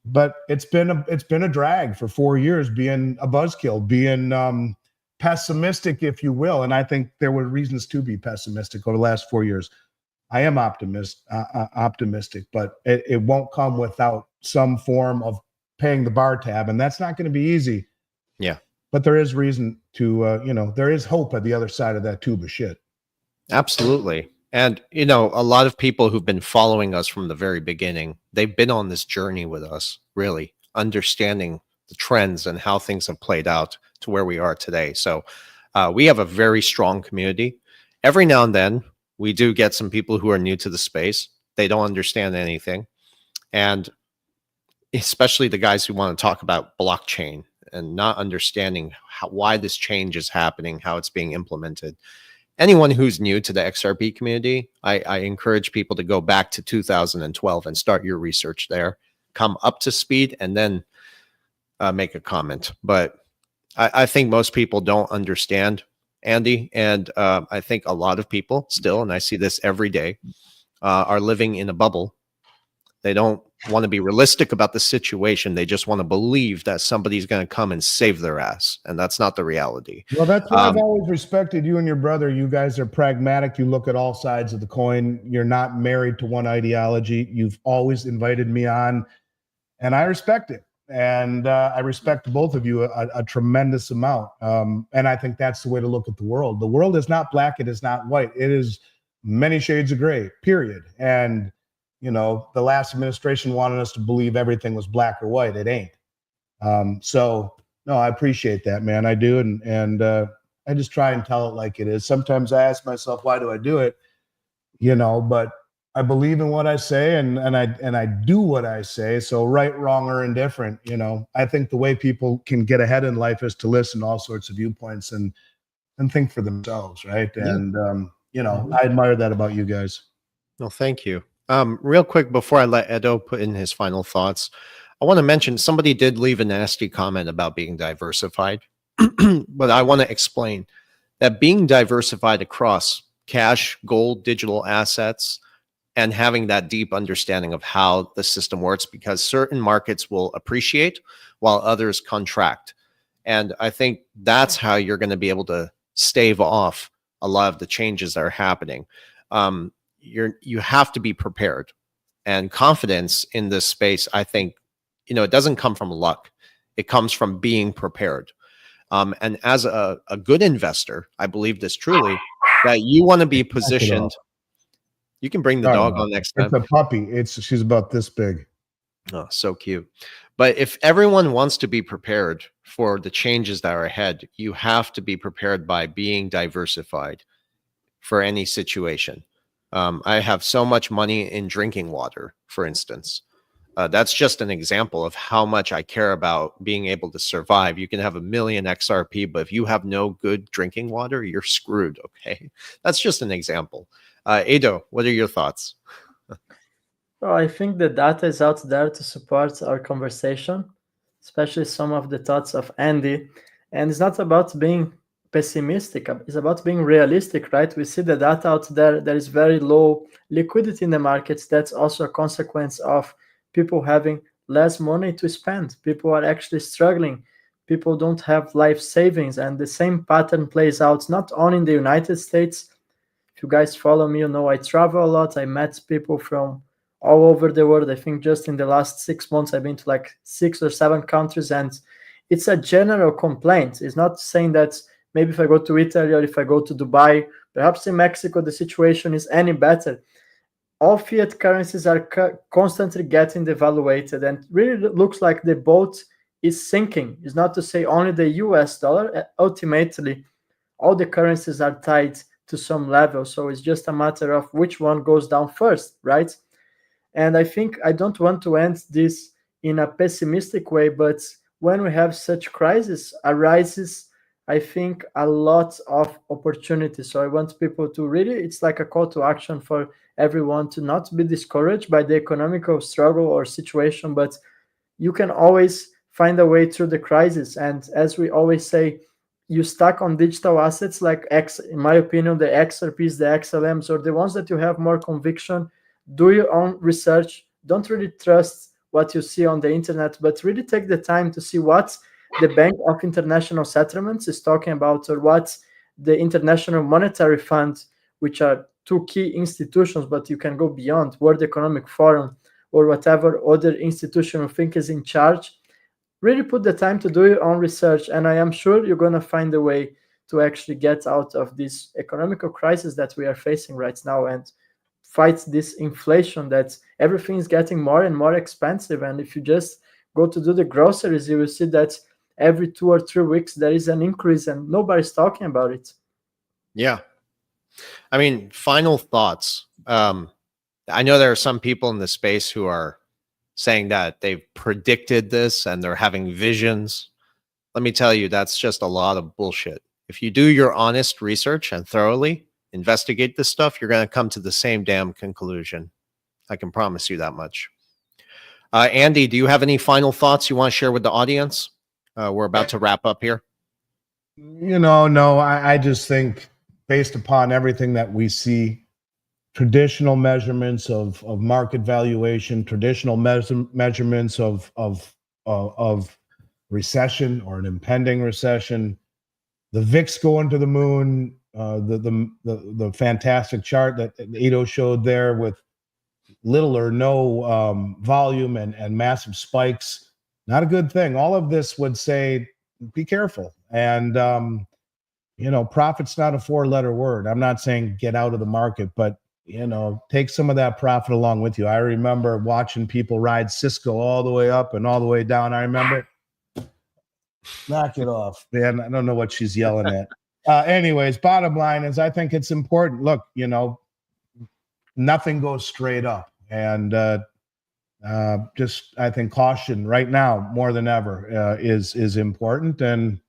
but it's been a drag for 4 years being a buzzkill, being pessimistic, if you will. And I think there were reasons to be pessimistic over the last 4 years. I am optimistic, but it won't come without some form of paying the bar tab, and that's not going to be easy. Yeah, but there is reason to, there is hope at the other side of that tube of shit. Absolutely. And, a lot of people who've been following us from the very beginning, they've been on this journey with us, really understanding the trends and how things have played out to where we are today. So we have a very strong community. Every now and then, we do get some people who are new to the space. They don't understand anything. And especially the guys who want to talk about blockchain and not understanding why this change is happening, how it's being implemented. Anyone who's new to the XRP community, I encourage people to go back to 2012 and start your research there, come up to speed, and then make a comment. But I think most people don't understand, Andy, and I think a lot of people still, and I see this every day, are living in a bubble. They don't want to be realistic about the situation. They just want to believe that somebody's going to come and save their ass. And that's not the reality. Well, that's why I've always respected you and your brother. You guys are pragmatic. You look at all sides of the coin. You're not married to one ideology. You've always invited me on, and I respect it. And I respect both of you a tremendous amount. And I think that's the way to look at the world. The world is not black. It is not white. It is many shades of gray, period. And the last administration wanted us to believe everything was black or white. It ain't. So no, I appreciate that, man. I do. And I just try and tell it like it is. Sometimes I ask myself, why do I do it? But I believe in what I say and I do what I say. So right, wrong, or indifferent, I think the way people can get ahead in life is to listen to all sorts of viewpoints and think for themselves. Right. Yeah. And, I admire that about you guys. Well, thank you. Real quick, before I let Edo put in his final thoughts, I want to mention somebody did leave a nasty comment about being diversified, but I want to explain that being diversified across cash, gold, digital assets, and having that deep understanding of how the system works, because certain markets will appreciate while others contract. And I think that's how you're going to be able to stave off a lot of the changes that are happening. You have to be prepared, and confidence in this space, I think, it doesn't come from luck. It comes from being prepared. And as a good investor, I believe this truly, that you want to be positioned. You can bring the dog on next time. It's a puppy. She's about this big. Oh, so cute. But if everyone wants to be prepared for the changes that are ahead, you have to be prepared by being diversified for any situation. I have so much money in drinking water, for instance. That's just an example of how much I care about being able to survive. You can have a million XRP, but if you have no good drinking water, you're screwed. Okay. That's just an example. Ado, what are your thoughts? Well, I think the data is out there to support our conversation, especially some of the thoughts of Andy. And it's not about being pessimistic, it's about being realistic, right? We see the data out there. There is very low liquidity in the markets. That's also a consequence of people having less money to spend. People are actually struggling. People don't have life savings. And the same pattern plays out not only in the United States. If you guys follow me, you know I travel a lot. I met people from all over the world. I think just in the last 6 months, I've been to like 6 or 7 countries, and it's a general complaint. It's not saying that maybe if I go to Italy or if I go to Dubai, perhaps in Mexico, the situation is any better. All fiat currencies are constantly getting devaluated, and really looks like the boat is sinking. It's not to say only the US dollar. Ultimately, all the currencies are tied to some level. So it's just a matter of which one goes down first, right? And I think I don't want to end this in a pessimistic way, but when we have such crisis arises, I think a lot of opportunities. So I want people to really, it's like a call to action for everyone to not be discouraged by the economical struggle or situation, but you can always find a way through the crisis. And as we always say, you stack on digital assets like X, in my opinion, the XRPs, the XLMs, or the ones that you have more conviction. Do your own research. Don't really trust what you see on the internet, but really take the time to see what the Bank of International Settlements is talking about, or what the International Monetary Fund, which are two key institutions, but you can go beyond, World Economic Forum, or whatever other institution you think is in charge. Really put the time to do your own research, and I am sure you're going to find a way to actually get out of this economical crisis that we are facing right now and fight this inflation that everything is getting more and more expensive. And if you just go to do the groceries, you will see that every 2 or 3 weeks there is an increase and nobody's talking about it. Yeah. I mean, final thoughts. I know there are some people in the space who are saying that they've predicted this and they're having visions. Let me tell you, that's just a lot of bullshit. If you do your honest research and thoroughly investigate this stuff, you're going to come to the same damn conclusion. I can promise you that much. Andy, do you have any final thoughts you want to share with the audience? We're about to wrap up here. No, I just think based upon everything that we see, traditional measurements of market valuation, traditional measurements of recession or an impending recession, the VIX going to the moon, the fantastic chart that Ado showed there with little or no volume and massive spikes, not a good thing. All of this would say, be careful. And, profit's not a 4-letter word. I'm not saying get out of the market, but, take some of that profit along with you. I remember watching people ride Cisco all the way up and all the way down. I remember, knock it off, man. I don't know what she's yelling at. Anyways, bottom line is I think it's important. Look, nothing goes straight up. And just, I think caution right now more than ever is important. And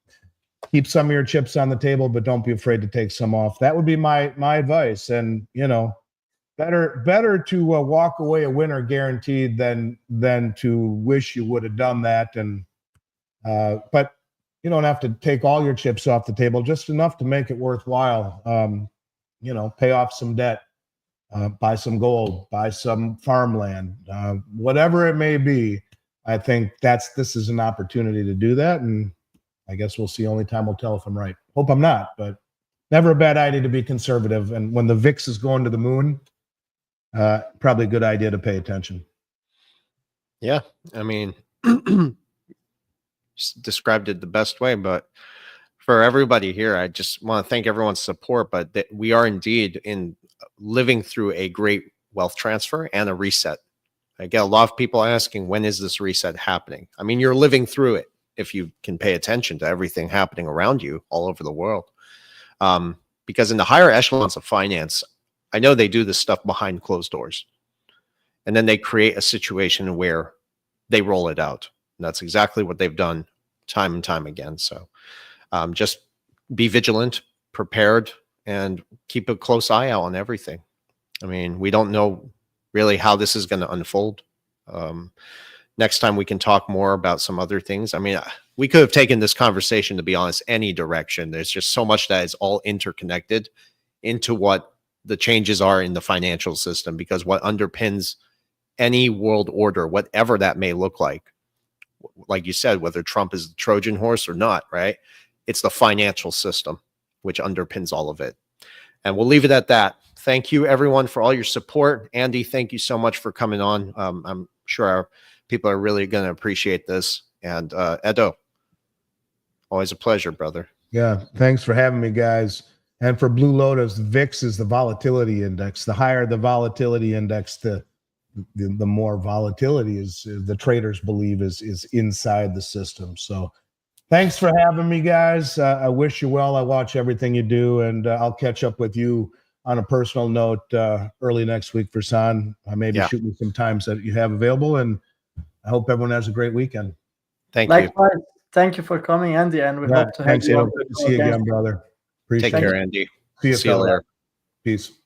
keep some of your chips on the table, but don't be afraid to take some off. That would be my advice. And, better to walk away a winner guaranteed than to wish you would have done that. And but you don't have to take all your chips off the table, just enough to make it worthwhile. Pay off some debt, buy some gold, buy some farmland, whatever it may be. I think this is an opportunity to do that. And I guess we'll see. Only time will tell if I'm right. Hope I'm not, but never a bad idea to be conservative. And when the VIX is going to the moon, probably a good idea to pay attention. Yeah. I mean, just described it the best way, but for everybody here, I just want to thank everyone's support, but that we are indeed living through a great wealth transfer and a reset. I get a lot of people asking, when is this reset happening? I mean, you're living through it if you can pay attention to everything happening around you all over the world. Because in the higher echelons of finance, I know they do this stuff behind closed doors. And then they create a situation where they roll it out. And that's exactly what they've done time and time again. So just be vigilant, prepared, and keep a close eye out on everything. I mean, we don't know really how this is going to unfold. Next time we can talk more about some other things. I mean, we could have taken this conversation, to be honest, any direction. There's just so much that is all interconnected into what the changes are in the financial system, because what underpins any world order, whatever that may look like you said, whether Trump is the Trojan horse or not, right? It's the financial system which underpins all of it. And we'll leave it at that. Thank you, everyone, for all your support. Andy, thank you so much for coming on. I'm sure our people are really going to appreciate this. And Edo, always a pleasure, brother. Yeah, thanks for having me, guys. And for Blue Lotus, VIX is the volatility index. The higher the volatility index, the more volatility is the traders believe is inside the system. So thanks for having me, guys. I wish you well. I watch everything you do, and I'll catch up with you on a personal note early next week, Versan. Maybe shoot me some times that you have available, and I hope everyone has a great weekend. Thank Likewise. you. Thank you for coming, Andy, and we hope to have you. Good to see you again, brother. Appreciate Take care, it. Andy. See you later. Peace.